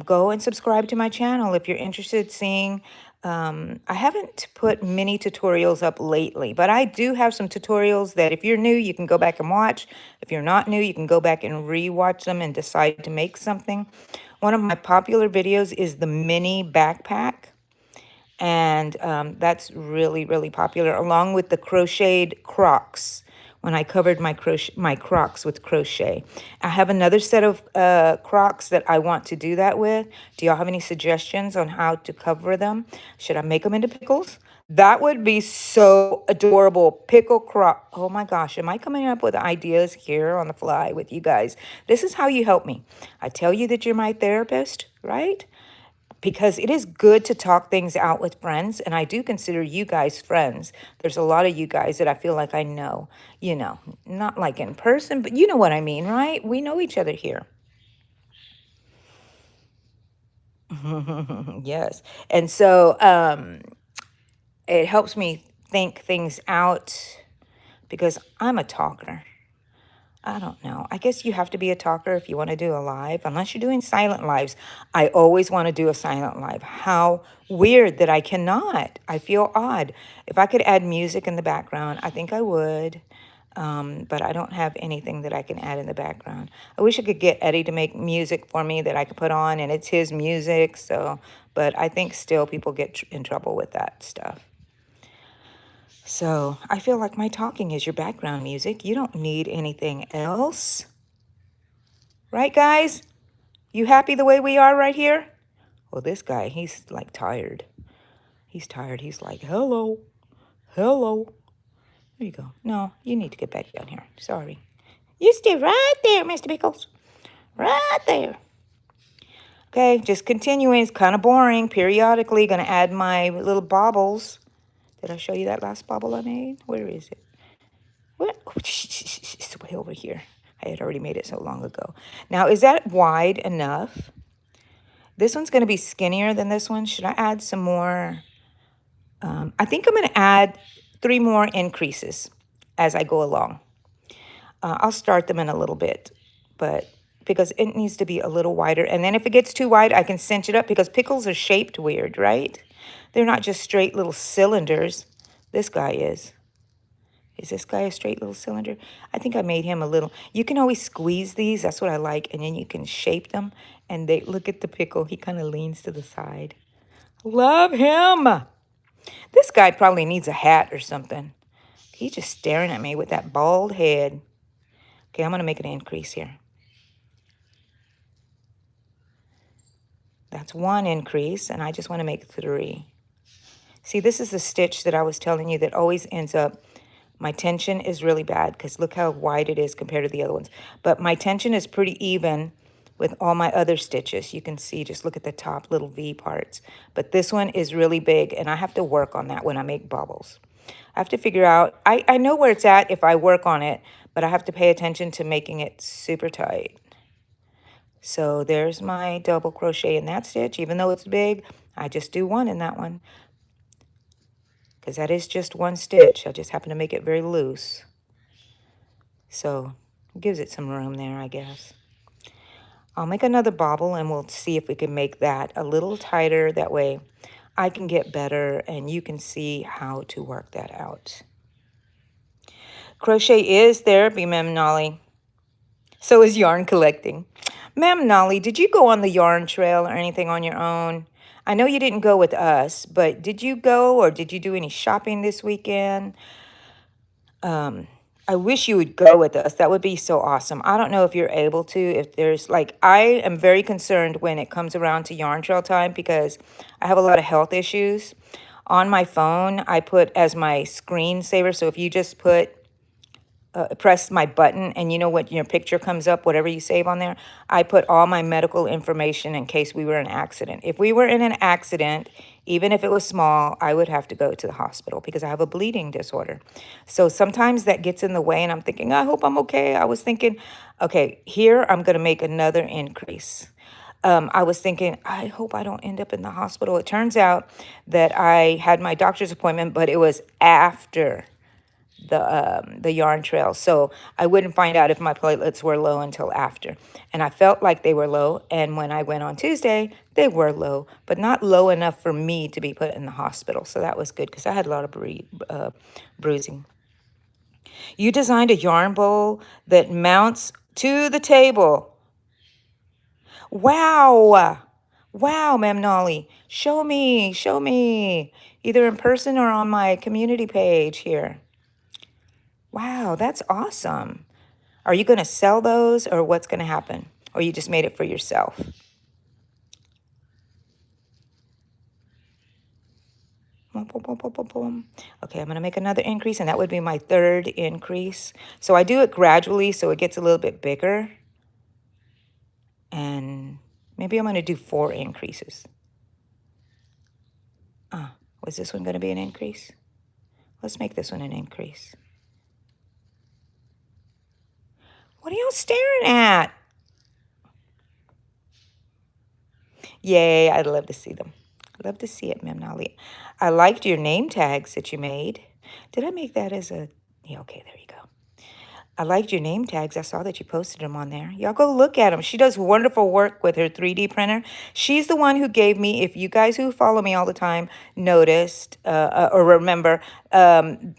Speaker 1: Go and subscribe to my channel if you're interested in seeing. I haven't put many tutorials up lately, but I do have some tutorials that if you're new, you can go back and watch. If you're not new, you can go back and re-watch them and decide to make something. One of my popular videos is the mini backpack. And that's really, really popular, along with the crocheted Crocs. When I covered my Crocs with crochet, I have another set of Crocs that I want to do that with. Do y'all have any suggestions on how to cover them? Should I make them into pickles? That would be so adorable. Pickle Croc. Oh my gosh, am I coming up with ideas here on the fly with you guys? This is how you help me. I tell you that you're my therapist, right? Because it is good to talk things out with friends, and I do consider you guys friends. There's a lot of you guys that I feel like I know, not like in person, but you know what I mean, right? We know each other here. Yes. And so it helps me think things out because I'm a talker. I don't know. I guess you have to be a talker if you want to do a live, unless you're doing silent lives. I always want to do a silent live. How weird that I cannot. I feel odd. If I could add music in the background, I think I would. But I don't have anything that I can add in the background. I wish I could get Eddie to make music for me that I could put on, and it's his music. But I think still people get in trouble with that stuff. So I feel like my talking is your background music. You don't need anything else. Right, guys? You happy the way we are right here? Well, this guy, he's like tired. He's tired. He's like, hello, hello. There you go. No, you need to get back down here. Sorry. You stay right there, Mr. Pickles. Right there. Okay, just continuing. It's kind of boring. Periodically, going to add my little bobbles. Did I show you that last bobble I made? Where is it? What? It's way over here. I had already made it so long ago. Now, is that wide enough? This one's going to be skinnier than this one. Should I add some more? I think I'm going to add 3 more increases as I go along. I'll start them in a little bit, but because it needs to be a little wider. And then if it gets too wide, I can cinch it up because pickles are shaped weird, right? They're not just straight little cylinders. This guy is. Is this guy a straight little cylinder? I think I made him a little. You can always squeeze these. That's what I like. And then you can shape them. And they look at the pickle. He kind of leans to the side. Love him. This guy probably needs a hat or something. He's just staring at me with that bald head. Okay, I'm going to make an increase here. That's one increase, and I just want to make 3. See, this is the stitch that I was telling you that always ends up, my tension is really bad because look how wide it is compared to the other ones. But my tension is pretty even with all my other stitches. You can see, just look at the top little V parts. But this one is really big, and I have to work on that when I make bubbles. I have to figure out, I know where it's at if I work on it, but I have to pay attention to making it super tight. So there's my double crochet in that stitch. Even though it's big, I just do 1 in that one because that is just 1 stitch. I just happen to make it very loose. So it gives it some room there, I guess. I'll make another bobble and we'll see if we can make that a little tighter. That way I can get better and you can see how to work that out. Crochet is therapy, Mem Nolly. So is yarn collecting. Ma'am Nolly, did you go on the yarn trail or anything on your own? I know you didn't go with us, but did you go or did you do any shopping this weekend? I wish you would go with us. That would be so awesome. I don't know if you're able to, if there's like, I am very concerned when it comes around to yarn trail time because I have a lot of health issues. On my phone, I put as my screensaver. So if you just put press my button and you know what your picture comes up, whatever you save on there, I put all my medical information in case we were in an accident. If we were in an accident, even if it was small, I would have to go to the hospital because I have a bleeding disorder. So sometimes that gets in the way and I'm thinking, I hope I'm okay. I was thinking, okay, here I'm going to make another increase. I was thinking, I hope I don't end up in the hospital. It turns out that I had my doctor's appointment, but it was after the yarn trail. So I wouldn't find out if my platelets were low until after. And I felt like they were low. And when I went on Tuesday, they were low, but not low enough for me to be put in the hospital. So that was good because I had a lot of bruising. You designed a yarn bowl that mounts to the table. Wow. Wow, Ma'am Nolly. Show me, either in person or on my community page here. Wow, that's awesome. Are you going to sell those or what's going to happen? Or you just made it for yourself? Okay, I'm going to make another increase, and that would be my 3rd increase. So I do it gradually so it gets a little bit bigger. And maybe I'm going to do 4 increases. Was this one going to be an increase? Let's make this one an increase. What are y'all staring at? Yay, I'd love to see them. Love to see it, Mem Nolly. I liked your name tags that you made. Did I make that as a... Yeah, okay, there you go. I liked your name tags. I saw that you posted them on there. Y'all go look at them. She does wonderful work with her 3D printer. She's the one who gave me, if you guys who follow me all the time noticed or remember,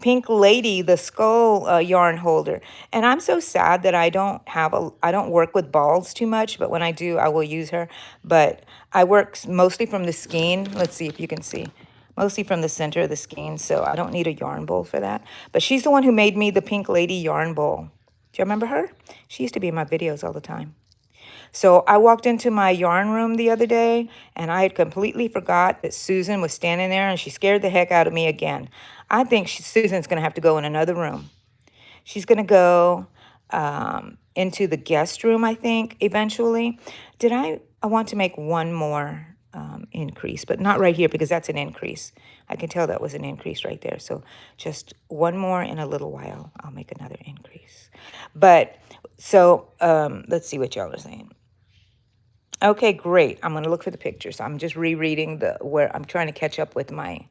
Speaker 1: Pink Lady, the skull yarn holder. And I'm so sad that I don't work with balls too much, but when I do, I will use her. But I work mostly from the skein. Let's see if you can see. Mostly from the center of the skein, so I don't need a yarn bowl for that. But she's the one who made me the Pink Lady yarn bowl. Do you remember her? She used to be in my videos all the time. So I walked into my yarn room the other day, and I had completely forgot that Susan was standing there, and she scared the heck out of me again. I think Susan's going to have to go in another room. She's going to go into the guest room, I think, eventually. I want to make one more increase, but not right here because that's an increase. I can tell that was an increase right there. So just one more in a little while. I'll make another increase. But so let's see what y'all are saying. Okay, great. I'm going to look for the pictures. I'm just rereading where I'm trying to catch up with my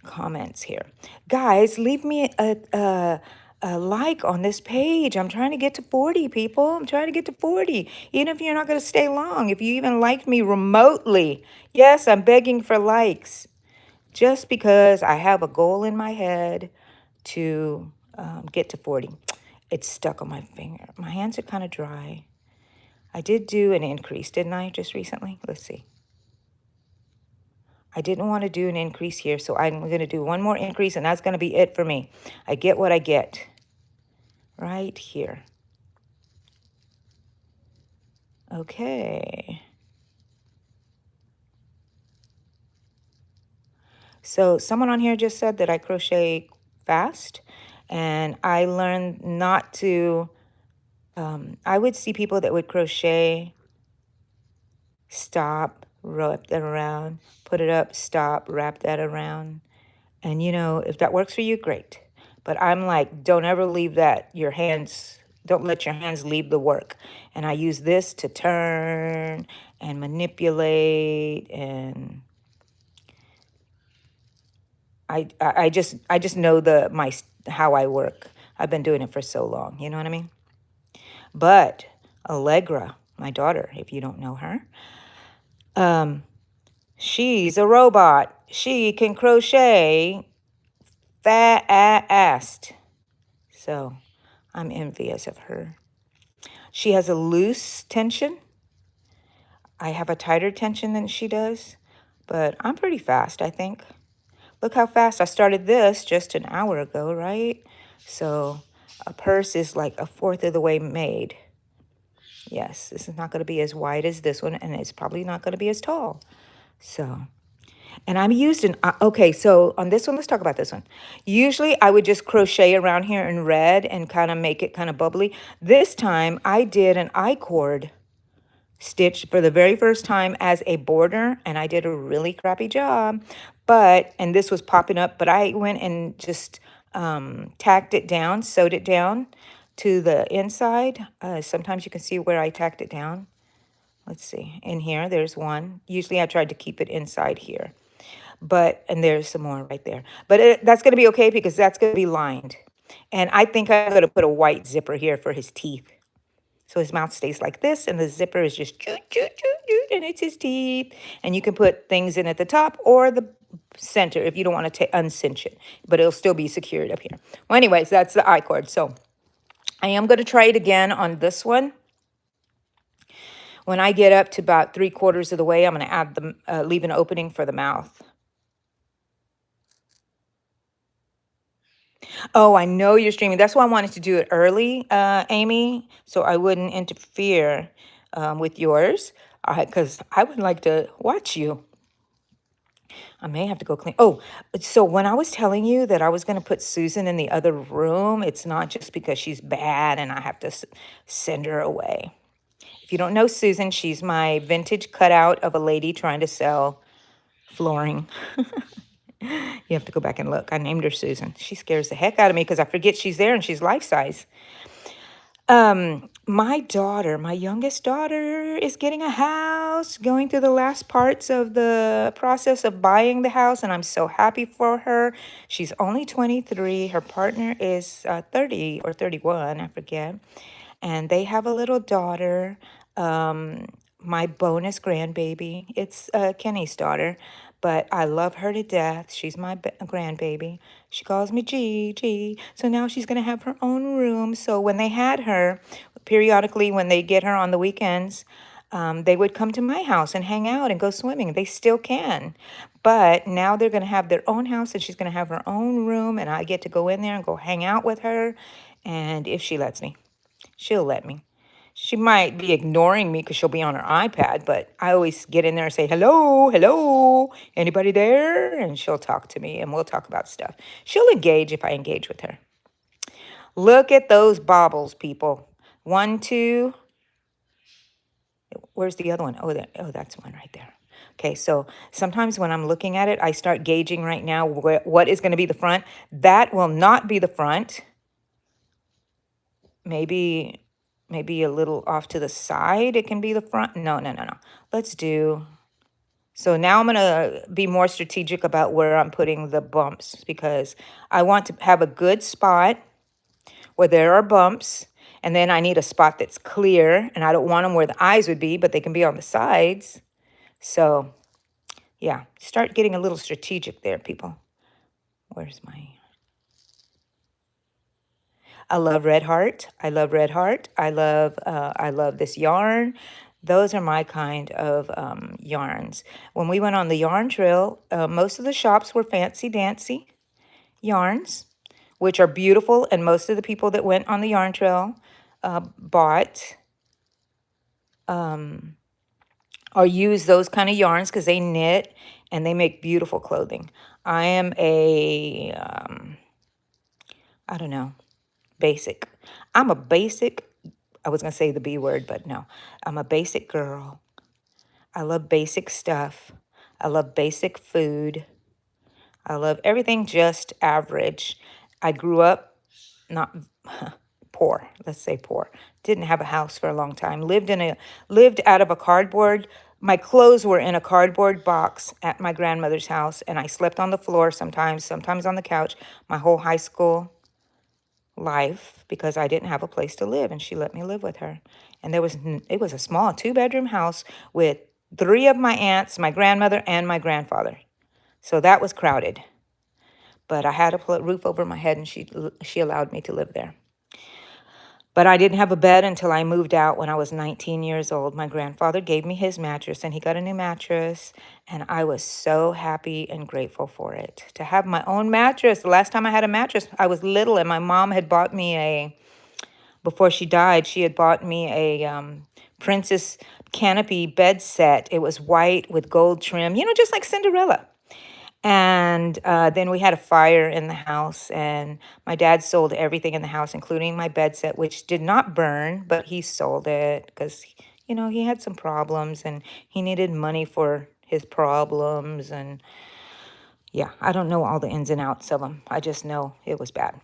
Speaker 1: comments here. Guys, leave me a a like on this page. I'm trying to get to 40 people. I'm trying to get to 40. Even if you're not going to stay long, if you even like me remotely. Yes, I'm begging for likes just because I have a goal in my head to get to 40. It's stuck on my finger. My hands are kind of dry. I did do an increase, didn't I, just recently? Let's see. I didn't want to do an increase here, so I'm going to do one more increase, and that's going to be it for me. I get what I get right here. Okay. So someone on here just said that I crochet fast, and I learned not to, I would see people that would crochet, stop, wrap that around, put it up, stop, wrap that around. And you know, if that works for you, great. But I'm like, don't ever leave that, your hands, don't let your hands leave the work. And I use this to turn and manipulate, and I just know how I work. I've been doing it for so long, you know what I mean? But Allegra, my daughter, if you don't know her, she's a robot. She can crochet fast. So I'm envious of her. She has a loose tension. I have a tighter tension than she does, but I'm pretty fast, I think. Look how fast I started this just an hour ago, right? So a purse is like a fourth of the way made. Yes, this is not going to be as wide as this one, and it's probably not going to be as tall. So, and I'm using, okay, so on this one, let's talk about this one. Usually I would just crochet around here in red and kind of make it kind of bubbly. This time I did an I-cord stitch for the very first time as a border, and I did a really crappy job. And this was popping up, but I went and just tacked it down, sewed it down to the inside. Sometimes you can see where I tacked it down. Let's see, in here, there's one. Usually I tried to keep it inside here, and there's some more right there. But that's gonna be okay because that's gonna be lined. And I think I'm gonna put a white zipper here for his teeth. So his mouth stays like this, and the zipper is just choo, choo, choo, choo, and it's his teeth. And you can put things in at the top or the center if you don't want to uncinch it, but it'll still be secured up here. Well, anyways, that's the I-cord. So I am going to try it again on this one. When I get up to about 3/4 of the way, I'm going to add leave an opening for the mouth. Oh, I know you're streaming. That's why I wanted to do it early, Amy, so I wouldn't interfere with yours, because I would like to watch you. I may have to go clean. Oh, so when I was telling you that I was going to put Susan in the other room, it's not just because she's bad and I have to send her away. If you don't know Susan, she's my vintage cutout of a lady trying to sell flooring. You have to go back and look. I named her Susan. She scares the heck out of me because I forget she's there and she's life size. My daughter, my youngest daughter, is getting a house, going through the last parts of the process of buying the house, and I'm so happy for her. She's only 23. Her partner is 30 or 31, I forget. And they have a little daughter, my bonus grandbaby. It's Kenny's daughter, but I love her to death. She's my grandbaby. She calls me Gigi. So now she's going to have her own room. So when they had her, periodically when they get her on the weekends, they would come to my house and hang out and go swimming. They still can. But now they're going to have their own house, and she's going to have her own room, and I get to go in there and go hang out with her. And if she lets me, she'll let me. She might be ignoring me because she'll be on her iPad, but I always get in there and say, hello, hello, anybody there? And she'll talk to me, and we'll talk about stuff. She'll engage if I engage with her. Look at those baubles, people. 1, 2. Where's the other one? Oh, that's one right there. Okay, so sometimes when I'm looking at it, I start gauging right now what is going to be the front. That will not be the front. Maybe a little off to the side, it can be the front. No. Let's do, so now I'm going to be more strategic about where I'm putting the bumps because I want to have a good spot where there are bumps. And then I need a spot that's clear, and I don't want them where the eyes would be, but they can be on the sides. So yeah, start getting a little strategic there, people. Where's my... I love Red Heart. I love Red Heart. I love this yarn. Those are my kind of yarns. When we went on the yarn trail, most of the shops were fancy dancy yarns, which are beautiful, and most of the people that went on the yarn trail bought or use those kind of yarns because they knit and they make beautiful clothing. I am a I don't know, basic. I'm a basic, I was going to say the B word, but no. I'm a basic girl. I love basic stuff. I love basic food. I love everything just average. I grew up not poor, let's say poor. Didn't have a house for a long time. Lived out of a cardboard. My clothes were in a cardboard box at my grandmother's house, and I slept on the floor sometimes on the couch, my whole high school life, because I didn't have a place to live, and she let me live with her. And it was a small 2-bedroom house with 3 of my aunts, my grandmother, and my grandfather. So that was crowded. But I had a roof over my head, and she allowed me to live there. But I didn't have a bed until I moved out when I was 19 years old. My grandfather gave me his mattress, and he got a new mattress, and I was so happy and grateful for it. To have my own mattress. The last time I had a mattress, I was little, and my mom had bought me before she died, she had bought me a princess canopy bed set. It was white with gold trim, just like Cinderella. And then we had a fire in the house, and my dad sold everything in the house, including my bed set, which did not burn, but he sold it because, he had some problems and he needed money for his problems. And yeah, I don't know all the ins and outs of them. I just know it was bad.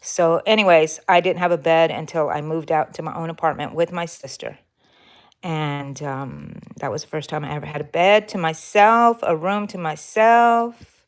Speaker 1: So, anyways, I didn't have a bed until I moved out to my own apartment with my sister. And that was the first time I ever had a bed to myself, a room to myself,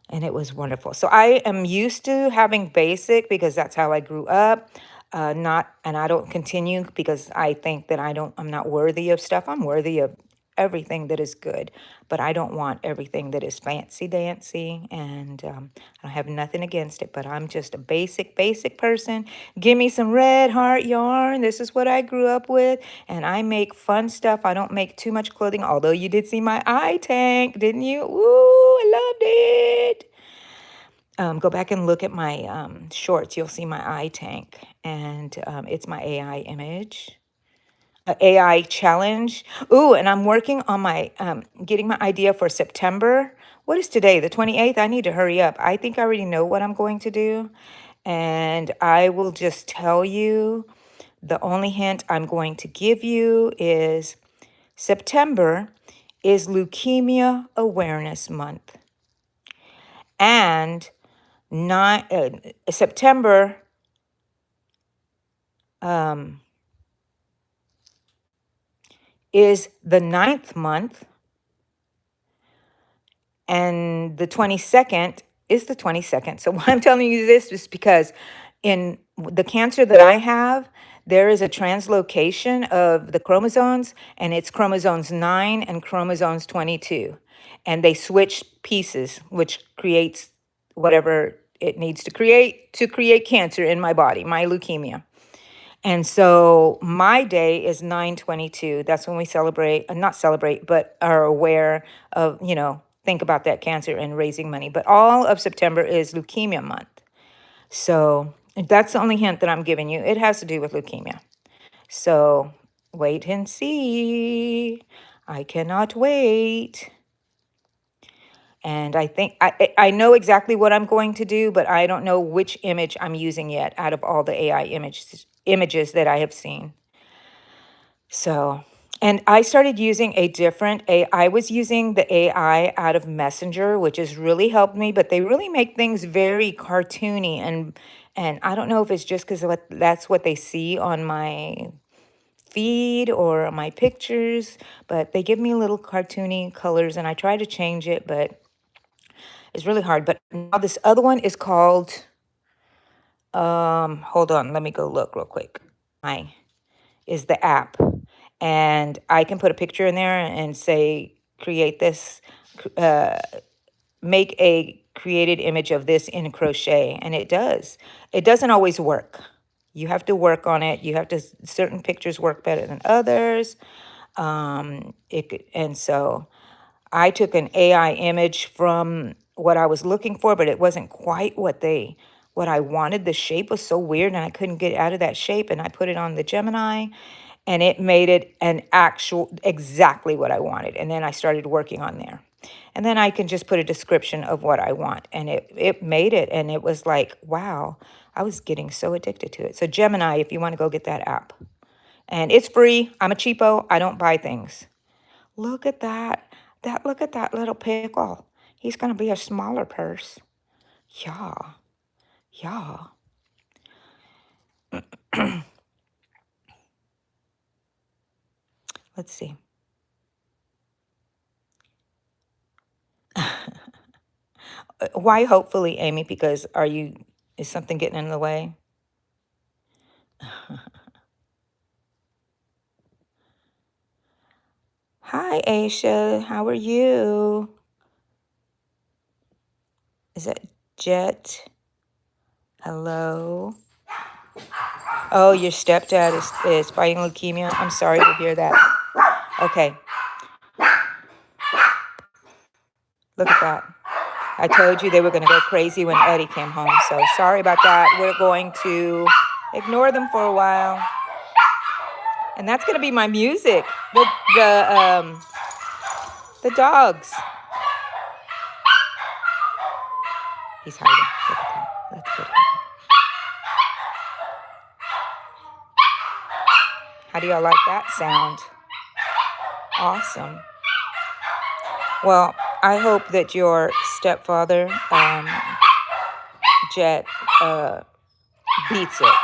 Speaker 1: and it was wonderful. So I am used to having basic because that's how I grew up. And I don't continue because I think that I'm not worthy of stuff. I'm worthy of everything that is good, but I don't want everything that is fancy dancy. And I have nothing against it, but I'm just a basic person. Give me some red heart yarn. This is what I grew up with. And I make fun stuff. I don't make too much clothing, although you did see my eye tank, didn't you? Ooh, I loved it. Go back and look at my shorts. You'll see my eye tank, and it's my AI image. AI challenge. Ooh, and I'm working on my getting my idea for September. What is today? The 28th? I need to hurry up. I think I already know what I'm going to do. And I will just tell you, the only hint I'm going to give you is September is Leukemia Awareness Month. And September is the 9th month, and the 22nd is the 22nd. So why I'm telling you this is because in the cancer that I have, there is a translocation of the chromosomes, and it's chromosomes 9 and chromosomes 22. And they switch pieces, which creates whatever it needs to create cancer in my body, my leukemia. And so my day is 9/22. That's when we celebrate, not celebrate, but are aware of, think about that cancer and raising money. But all of September is leukemia month. So that's the only hint that I'm giving you. It has to do with leukemia. So wait and see. I cannot wait. And I think I know exactly what I'm going to do, but I don't know which image I'm using yet out of all the AI images that I have seen. So, and I started using I was using the AI out of Messenger, which has really helped me, but they really make things very cartoony, and I don't know if it's just because that's what they see on my feed or my pictures, but they give me little cartoony colors, and I try to change it, but it's really hard. But now this other one is called Hold on, let me go look real quick. My is the app, and I can put a picture in there and say create this, uh, make a created image of this in crochet, and it does. It doesn't always work. You have to work on it. You have to, certain pictures work better than others. And so I took an AI image from what I was looking for, but it wasn't quite what I wanted. The shape was so weird and I couldn't get out of that shape. And I put it on the Gemini and it made it an actual exactly what I wanted. And then I started working on there. And then I can just put a description of what I want. And it made it. And it was like, wow, I was getting so addicted to it. So Gemini, if you want to go get that app. And it's free. I'm a cheapo. I don't buy things. Look at that. Look at that little pickle. He's gonna be a smaller purse. Yeah. Yeah. Let's see. Why hopefully, Amy? Because is something getting in the way? Hi, Aisha. How are you? Is that Jet? Hello. Oh, your stepdad is fighting leukemia. I'm sorry to hear that. Okay, look at that. I told you they were going to go crazy when Eddie came home. So sorry about that. We're going to ignore them for a while. And that's going to be my music. The dogs. He's hiding. Look at that. Let's get him. How do y'all like that sound? Awesome. Well, I hope that your stepfather, Jet, beats it.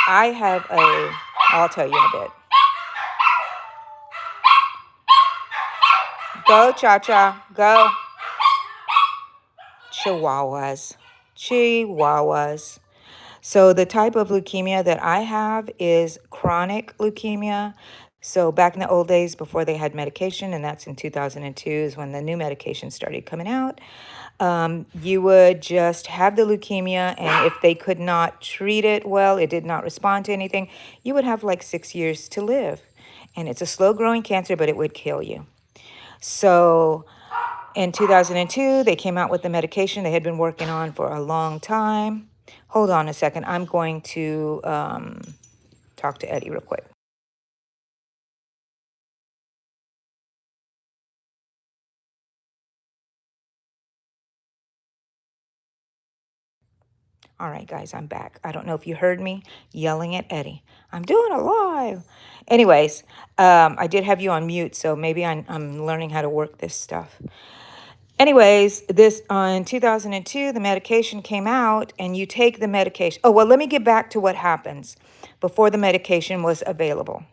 Speaker 1: I'll tell you in a bit. Go, Cha-Cha, go. Chihuahuas. So the type of leukemia that I have is chronic leukemia. So back in the old days before they had medication, and that's in 2002 is when the new medication started coming out, you would just have the leukemia, and if they could not treat it well, it did not respond to anything, you would have like 6 years to live. And it's a slow-growing cancer, but it would kill you. So in 2002, they came out with the medication they had been working on for a long time. Hold on a second. I'm going to talk to Eddie real quick. All right, guys, I'm back. I don't know if you heard me yelling at Eddie. I'm doing a live. Anyways, I did have you on mute, so maybe I'm learning how to work this stuff. Anyways, this in 2002, the medication came out, and you take the medication. Oh, well, let me get back to what happens before the medication was available.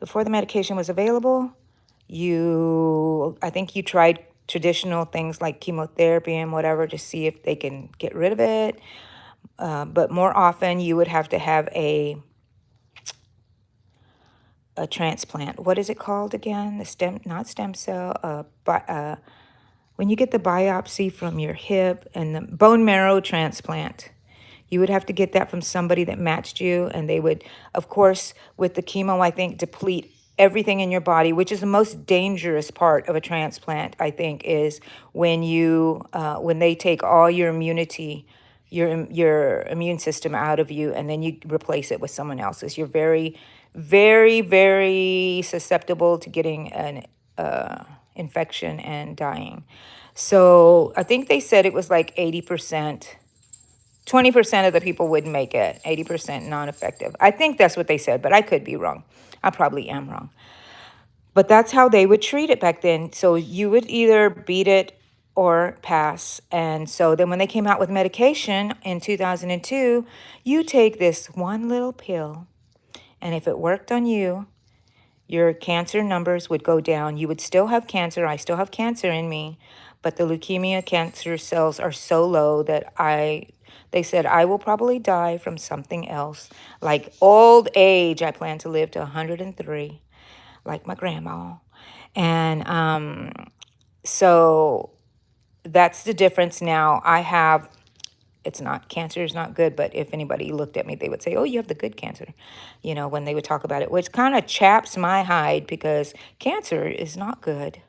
Speaker 1: Before the medication was available, I think you tried traditional things like chemotherapy and whatever to see if they can get rid of it. But more often, you would have to have a transplant. What is it called again? Not stem cell, when you get the biopsy from your hip and the bone marrow transplant. You would have to get that from somebody that matched you, and they would, of course, with the chemo, I think, deplete everything in your body, which is the most dangerous part of a transplant, I think, is when they take all your immunity, your immune system out of you, and then you replace it with someone else's. You're very, very, very susceptible to getting an infection and dying. So I think they said it was like 80%. 20% of the people wouldn't make it, 80% non-effective. I think that's what they said, but I could be wrong. I probably am wrong. But that's how they would treat it back then. So you would either beat it or pass. And so then when they came out with medication in 2002, you take this one little pill, and if it worked on you, your cancer numbers would go down. You would still have cancer. I still have cancer in me, but the leukemia cancer cells are so low that They said I will probably die from something else, like old age. I plan to live to 103, like my grandma. And so that's the difference now. I have, it's not, cancer is not good, but if anybody looked at me, they would say, oh, you have the good cancer, when they would talk about it, which kind of chaps my hide because cancer is not good.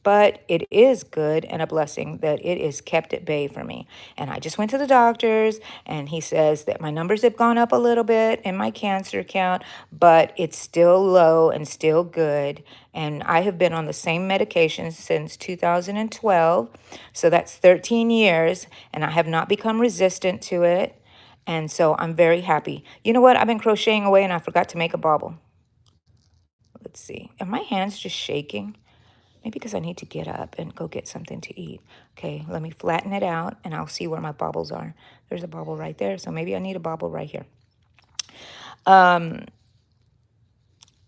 Speaker 1: But it is good and a blessing that it is kept at bay for me. And I just went to the doctors, and he says that my numbers have gone up a little bit in my cancer count, but it's still low and still good. And I have been on the same medication since 2012. So that's 13 years, and I have not become resistant to it. And so I'm very happy. You know what? I've been crocheting away and I forgot to make a bauble. Let's see. Are my hands just shaking? Maybe because I need to get up and go get something to eat. Okay, let me flatten it out and I'll see where my bobbles are. There's a bobble right there, so maybe I need a bobble right here.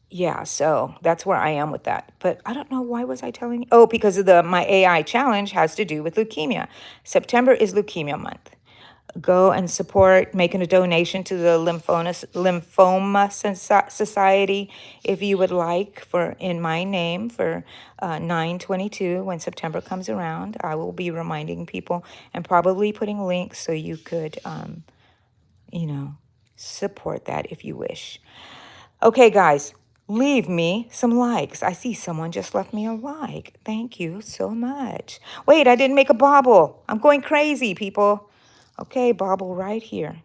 Speaker 1: Yeah, so that's where I am with that. But I don't know, why was I telling you? Oh, because of my AI challenge has to do with leukemia. September is leukemia month. Go and support making a donation to the lymphoma society if you would like, for in my name, for 9/22 when September comes around. I will be reminding people and probably putting links so you could you know support that if you wish. Okay, guys, leave me some likes. I see someone just left me a like. Thank you so much. Wait, I didn't make a bobble. I'm going crazy, people. Okay, bobble right here.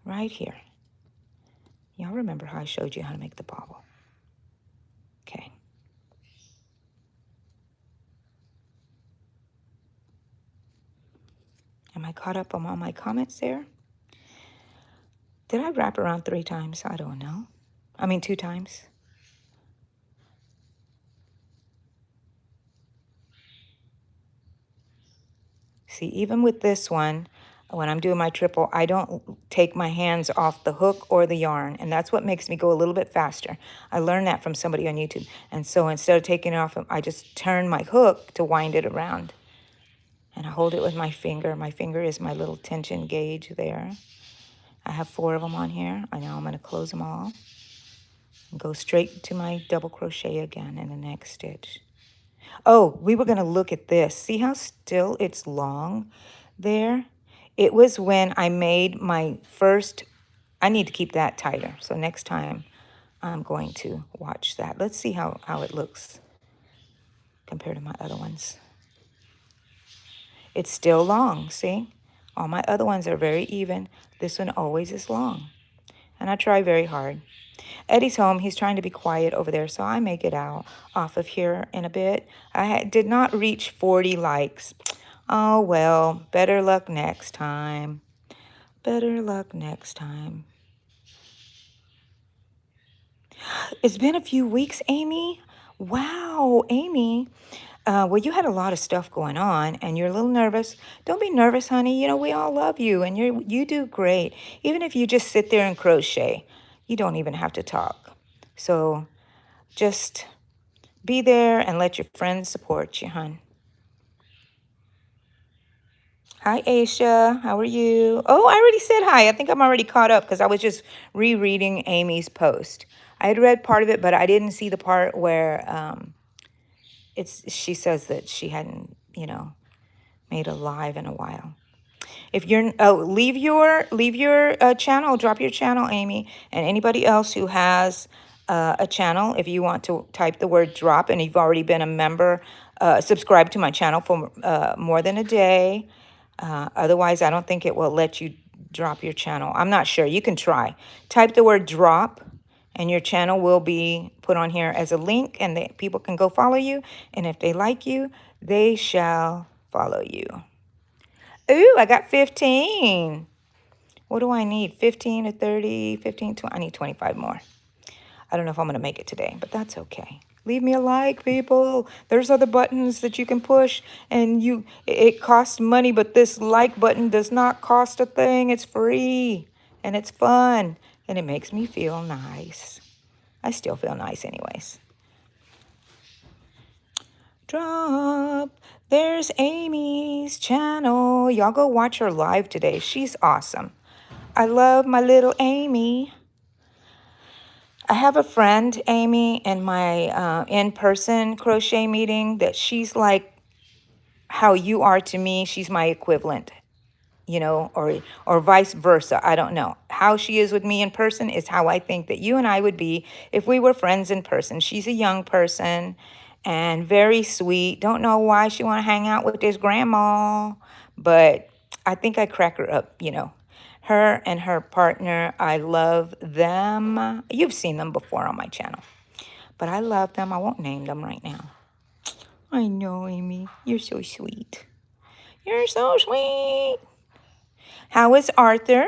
Speaker 1: Right here. Y'all remember how I showed you how to make the bobble. Okay. Am I caught up on all my comments there? Did I wrap around 3 times? I don't know. I mean, 2 times. See, even with this one, when I'm doing my triple, I don't take my hands off the hook or the yarn. And that's what makes me go a little bit faster. I learned that from somebody on YouTube. And so instead of taking it off, I just turn my hook to wind it around. And I hold it with my finger. My finger is my little tension gauge there. I have 4 of them on here. I know I'm going to close them all and go straight to my double crochet again in the next stitch. Oh, we were going to look at this. See how still it's long there? It was when I made my first, I need to keep that tighter. So next time I'm going to watch that. Let's see how it looks compared to my other ones. It's still long, see? All my other ones are very even. This one always is long. And I try very hard. Eddie's home. He's trying to be quiet over there, so I may get out off of here in a bit. I did not reach 40 likes. Oh, well, better luck next time. Better luck next time. It's been a few weeks, Amy. Wow, Amy. Well, you had a lot of stuff going on and you're a little nervous. Don't be nervous, honey. We all love you and you do great. Even if you just sit there and crochet, you don't even have to talk. So just be there and let your friends support you, hon. Hi, Aisha. How are you? Oh, I already said hi. I think I'm already caught up because I was just rereading Amy's post. I had read part of it, but I didn't see the part where she says that she hadn't, made a live in a while. If you're leave your channel, drop your channel, Amy, and anybody else who has a channel. If you want to type the word drop, and you've already been a member, subscribe to my channel for more than a day. Otherwise, I don't think it will let you drop your channel. I'm not sure. You can try. Type the word drop, and your channel will be put on here as a link, and people can go follow you. And if they like you, they shall follow you. Ooh, I got 15. What do I need? 15 to 30, 15, 20. I need 25 more. I don't know if I'm going to make it today, but that's okay. Leave me a like, people. There's other buttons that you can push, and it costs money, but this like button does not cost a thing. It's free, and it's fun, and it makes me feel nice. I still feel nice anyways. Drop, There's Amy's channel. Y'all go watch her live today. She's awesome. I love my little Amy. I have a friend, Amy, in my in-person crochet meeting that she's like how you are to me. She's my equivalent, you know, or vice versa. I don't know. How she is with me in person is how I think that you and I would be if we were friends in person. She's a young person and very sweet. Don't know why she want to hang out with this grandma, but I think I crack her up, you know. Her and her partner, I love them. You've seen them before on my channel, but I love them. I won't name them right now. I know, Amy. You're so sweet. You're so sweet. How is Arthur?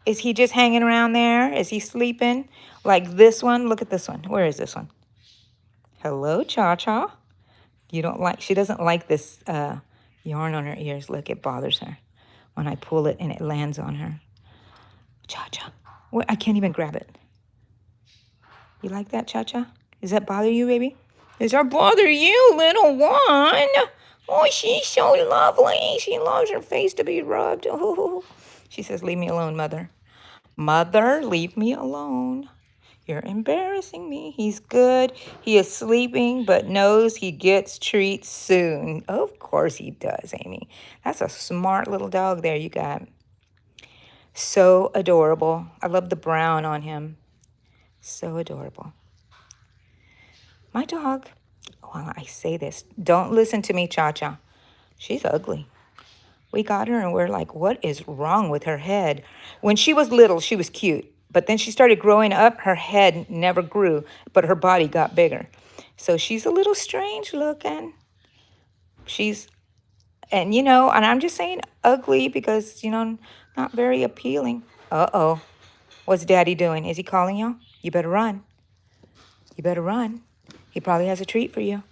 Speaker 1: Is he just hanging around there? Is he sleeping? Like this one? Look at this one. Where is this one? Hello, Cha-Cha. You don't like, she doesn't like this yarn on her ears. Look, it bothers her when I pull it and it lands on her. Cha-Cha. I can't even grab it. You like that, Cha-Cha? Does that bother you, baby? Does that bother you, little one? Oh, she's so lovely. She loves her face to be rubbed. Oh. She says, leave me alone, Mother. Mother, leave me alone. You're embarrassing me. He's good. He is sleeping, but knows he gets treats soon. Of course he does, Amy. That's a smart little dog there you got. So adorable. I love the brown on him. So adorable. My dog, well, I say this, don't listen to me, Cha-Cha. She's ugly. We got her and we're like, what is wrong with her head? When she was little, she was cute. But then she started growing up. Her head never grew, but her body got bigger. So she's a little strange looking. And you know, and I'm just saying ugly because, you know, not very appealing. Uh-oh. What's Daddy doing? Is he calling you? You better run. You better run. He probably has a treat for you.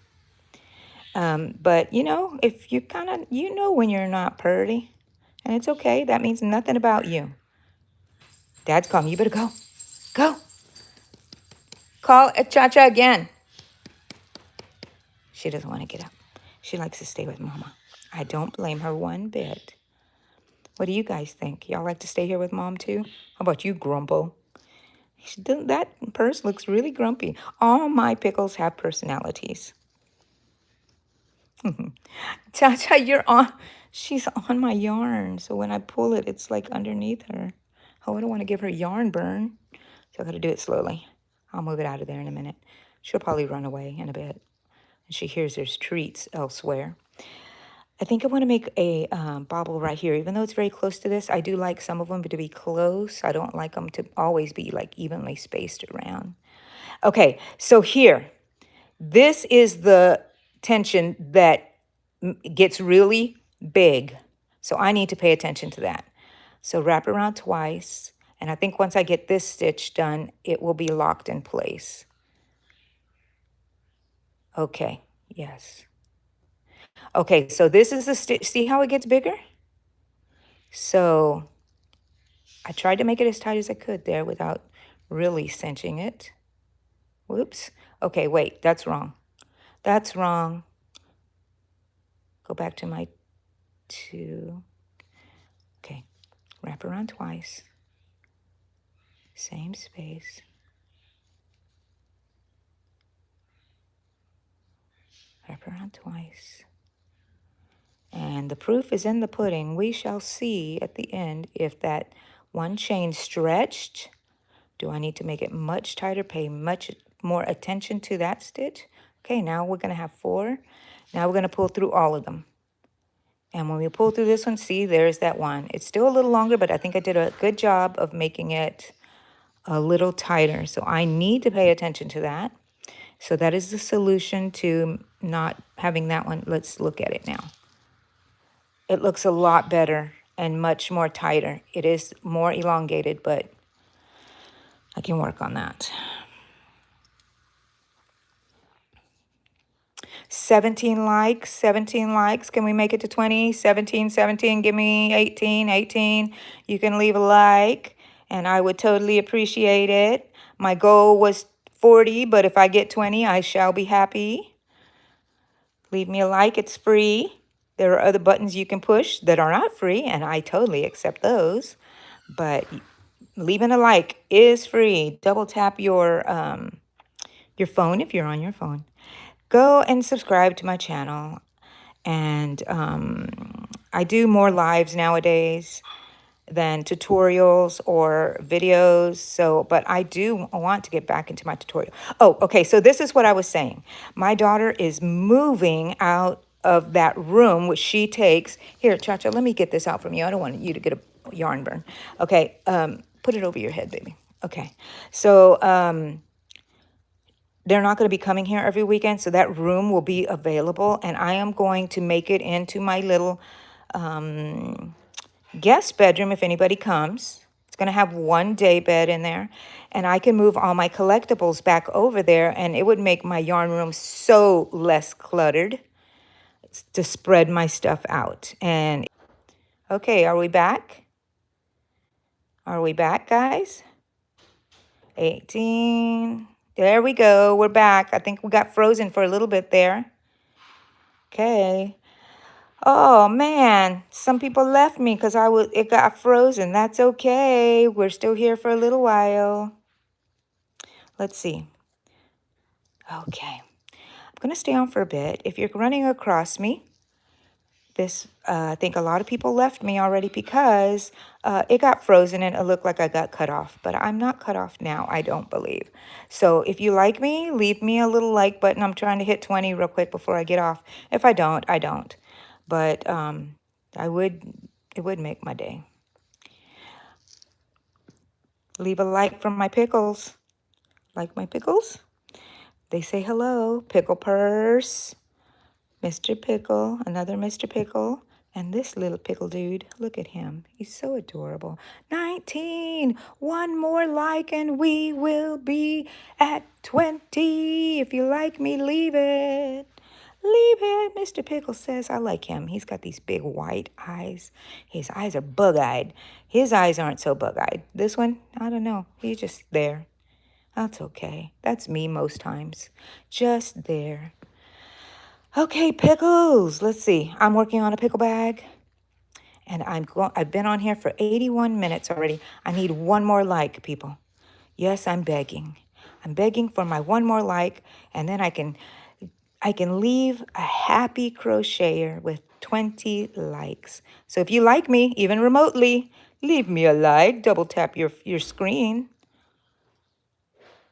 Speaker 1: But, you know, if you kind of, you know when you're not purty. And it's okay. That means nothing about you. Dad's calling. You better go. Go. Call Cha-Cha again. She doesn't want to get up. She likes to stay with Mama. I don't blame her one bit. What do you guys think? Y'all like to stay here with Mom too? How about you, Grumpo? That purse looks really grumpy. All my pickles have personalities. Cha-Cha, you're on. She's on my yarn. So when I pull it, it's like underneath her. Oh, I don't want to give her yarn burn. So I got to do it slowly. I'll move it out of there in a minute. She'll probably run away in a bit. And she hears there's treats elsewhere. I think I want to make a bobble right here. Even though it's very close to this, I do like some of them to be close. I don't like them to always be like evenly spaced around. Okay, so here, this is the tension that gets really big. So I need to pay attention to that. So wrap around twice. And I think once I get this stitch done, it will be locked in place. Okay, yes. Okay, so this is the stitch. See how it gets bigger? So I tried to make it as tight as I could there without really cinching it. Whoops. Okay, wait, that's wrong. That's wrong. Go back to my 2. Okay, wrap around twice. Same space. Wrap around twice. And the proof is in the pudding. We shall see at the end if that one chain stretched. Do I need to make it much tighter? Pay much more attention to that stitch. Okay, now we're going to have 4. Now we're going to pull through all of them. And when we pull through this one, see, there's that one. It's still a little longer, but I think I did a good job of making it a little tighter. So I need to pay attention to that. So that is the solution to not having that one. Let's look at it now. It looks a lot better and much more tighter. It is more elongated, but I can work on that. 17 likes, 17 likes. Can we make it to 20? 17, 17, give me 18, 18. You can leave a like, and I would totally appreciate it. My goal was 40, but if I get 20, I shall be happy. Leave me a like. It's free. There are other buttons you can push that are not free, and I totally accept those. But leaving a like is free. Double tap your phone if you're on your phone. Go and subscribe to my channel. And I do more lives nowadays than tutorials or videos. So, but I do want to get back into my tutorial. Oh, okay. So this is what I was saying. My daughter is moving out of that room, which she takes. Here, Cha-Cha, let me get this out from you. I don't want you to get a yarn burn. Okay. Put it over your head, baby. Okay. So, they're not going to be coming here every weekend, so that room will be available, and I am going to make it into my little guest bedroom if anybody comes. It's going to have one day bed in there, and I can move all my collectibles back over there, and it would make my yarn room so less cluttered to spread my stuff out. And okay, are we back? Are we back, guys? 18. There we go. We're back. I think we got frozen for a little bit there. Okay. Oh man, some people left me because it got frozen. That's okay. We're still here for a little while. Let's see. Okay. I'm gonna stay on for a bit. If you're running across me, I think a lot of people left me already because it got frozen and it looked like I got cut off. But I'm not cut off now, I don't believe. So if you like me, leave me a little like button. I'm trying to hit 20 real quick before I get off. If I don't, I don't. But it would make my day. Leave a like from my pickles. Like my pickles? They say hello. Pickle purse. Mr. Pickle, another Mr. Pickle, and this little pickle dude. Look at him. He's so adorable. 19. One more like and we will be at 20. If you like me, leave it. Leave it. Mr. Pickle says I like him. He's got these big white eyes. His eyes are bug-eyed. His eyes aren't so bug-eyed. This one, I don't know. He's just there. That's okay. That's me most times. Just there. Okay, pickles. Let's see. I'm working on a pickle bag. And I've been on here for 81 minutes already. I need one more like, people. Yes, I'm begging. I'm begging for my one more like, and then I can leave a happy crocheter with 20 likes. So if you like me, even remotely, leave me a like. Double tap your screen.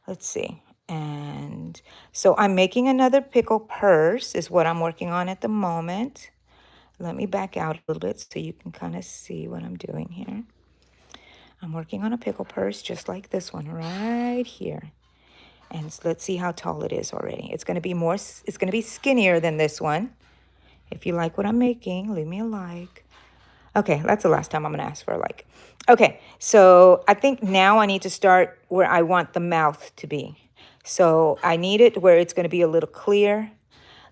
Speaker 1: Let's see. And so I'm making another pickle purse is what I'm working on at the moment. Let me back out a little bit so you can kind of see what I'm doing here. I'm working on a pickle purse just like this one right here. And let's see how tall it is already. It's going to be skinnier than this one. If you like what I'm making, leave me a like. Okay, that's the last time I'm going to ask for a like. Okay, so I think now I need to start where I want the mouth to be. So I need it where it's going to be a little clear.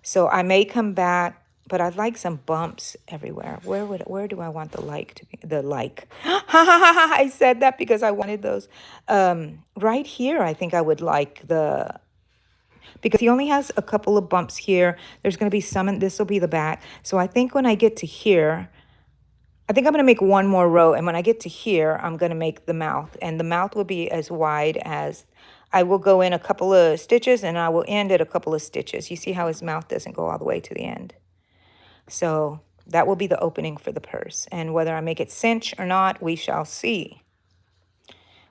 Speaker 1: So I may come back, but I'd like some bumps everywhere. Where do I want the like to be? The like. I said that because I wanted those. Right here, I think I would like because he only has a couple of bumps here. There's going to be some, and this will be the back. So I think when I get to here, I think I'm going to make one more row. And when I get to here, I'm going to make the mouth. And the mouth will be as wide as I will go in a couple of stitches and I will end at a couple of stitches. You see how his mouth doesn't go all the way to the end. So that will be the opening for the purse. And whether I make it cinch or not, we shall see.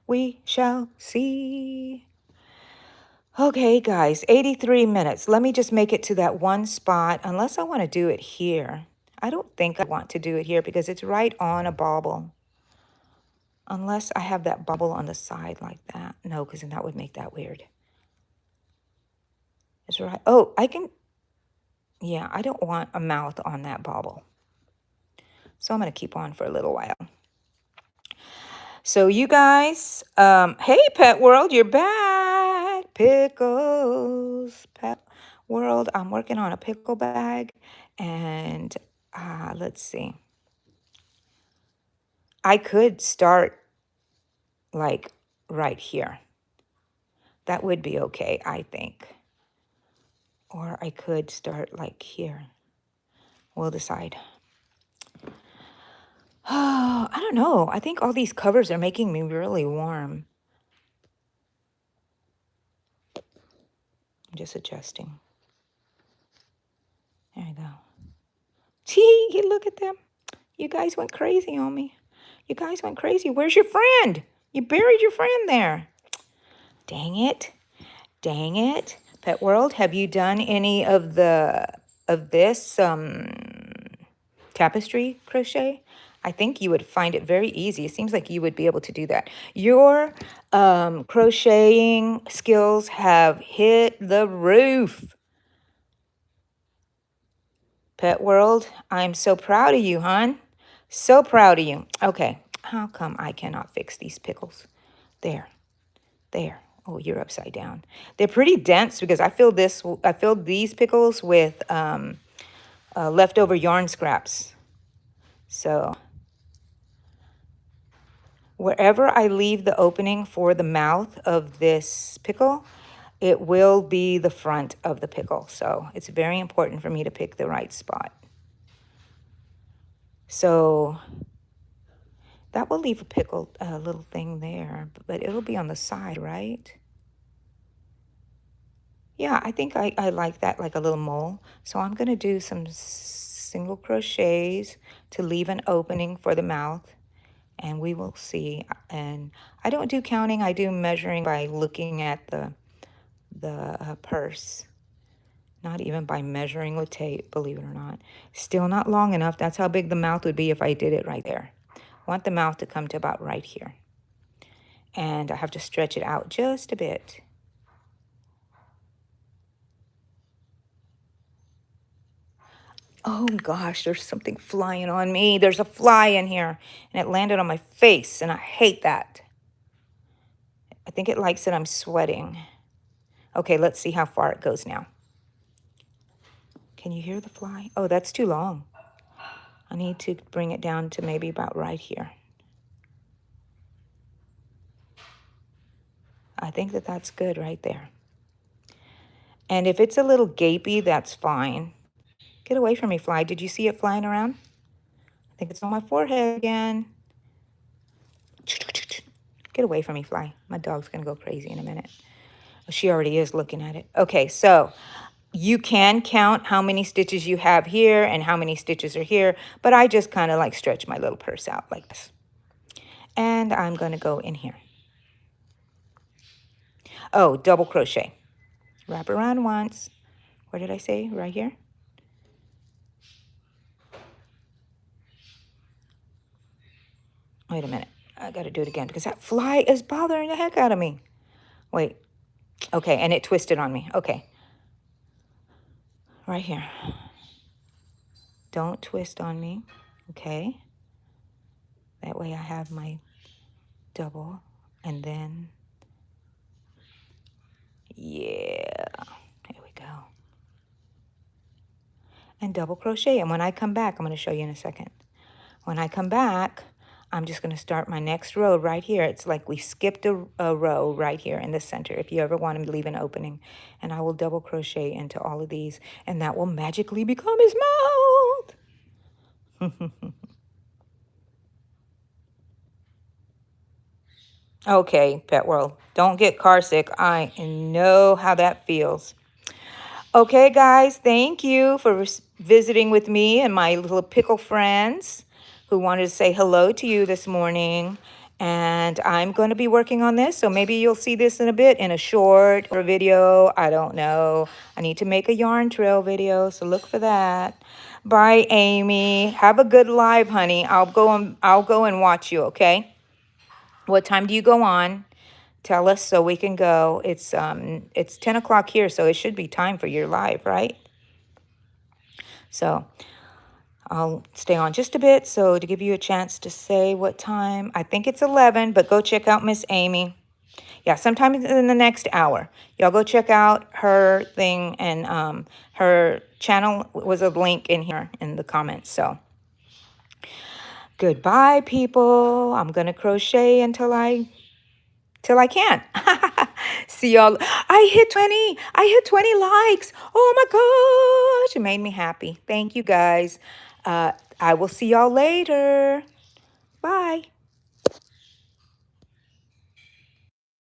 Speaker 1: We shall see. Okay, guys, 83 minutes. Let me just make it to that one spot, unless I want to do it here. I don't think I want to do it here because it's right on a bobble. Unless I have that bubble on the side like that. No, because then that would make that weird. It's right. Oh, yeah, I don't want a mouth on that bobble. So I'm going to keep on for a little while. So you guys, hey, Pet World, you're back. Pickles, Pet World. I'm working on a pickle bag. And let's see. I could start like right here. That would be okay, I think. Or I could start like here. We'll decide. Oh, I don't know. I think all these covers are making me really warm. I'm just adjusting. There you go. Gee, look at them. You guys went crazy on me. You guys went crazy. Where's your friend? You buried your friend there. Dang it. Dang it. Pet World, have you done any of this tapestry crochet? I think you would find it very easy. It seems like you would be able to do that. Your crocheting skills have hit the roof. Pet World, I'm so proud of you, hon. So proud of you. Okay, how come I cannot fix these pickles? There, there. Oh, you're upside down. They're pretty dense because I filled these pickles with leftover yarn scraps. So wherever I leave the opening for the mouth of this pickle, it will be the front of the pickle. So it's very important for me to pick the right spot. So that will leave a pickle, little thing there, but it'll be on the side, right? Yeah, I think I like that, like a little mole. So I'm going to do some single crochets to leave an opening for the mouth, and we will see. And I don't do counting. I do measuring by looking at the purse, not even by measuring with tape, believe it or not. Still not long enough. That's how big the mouth would be if I did it right there. I want the mouth to come to about right here. And I have to stretch it out just a bit. Oh gosh, there's something flying on me. There's a fly in here and it landed on my face and I hate that. I think it likes that I'm sweating. Okay, let's see how far it goes now. Can you hear the fly? Oh, that's too long. I need to bring it down to maybe about right here. I think that that's good right there. And if it's a little gapey, that's fine. Get away from me, fly. Did you see it flying around? I think it's on my forehead again. Get away from me, fly. My dog's going to go crazy in a minute. She already is looking at it. Okay, so you can count how many stitches you have here and how many stitches are here, but I just kind of like stretch my little purse out like this. And I'm going to go in here. Oh, double crochet. Wrap around once. Where did I say? Right here? Wait a minute. I got to do it again because that fly is bothering the heck out of me. Wait. Okay, and it twisted on me. Okay. Right here. Don't twist on me. Okay. That way I have my double. And then, yeah. There we go. And double crochet. And when I come back, I'm going to show you in a second. When I come back, I'm just going to start my next row right here. It's like we skipped a row right here in the center if you ever want to leave an opening. And I will double crochet into all of these, and that will magically become his mouth. Okay, Pet World, don't get car sick. I know how that feels. Okay, guys, thank you for visiting with me and my little pickle friends who wanted to say hello to you this morning. And I'm going to be working on this, so maybe you'll see this in a bit in a short or video. I don't know. I need to make a yarn trail video, so look for that. Bye, Amy. Have a good live, honey. I'll go and watch you, okay? What time do you go on? Tell us so we can go. It's 10 o'clock here, so it should be time for your live, right? So I'll stay on just a bit so to give you a chance to say what time. I think it's 11, but go check out Miss Amy. Yeah, sometime in the next hour. Y'all go check out her thing, and her channel was a link in here in the comments. So goodbye, people. I'm going to crochet until I can't. See y'all. I hit 20 likes. Oh my gosh. It made me happy. Thank you guys. I will see y'all later. Bye.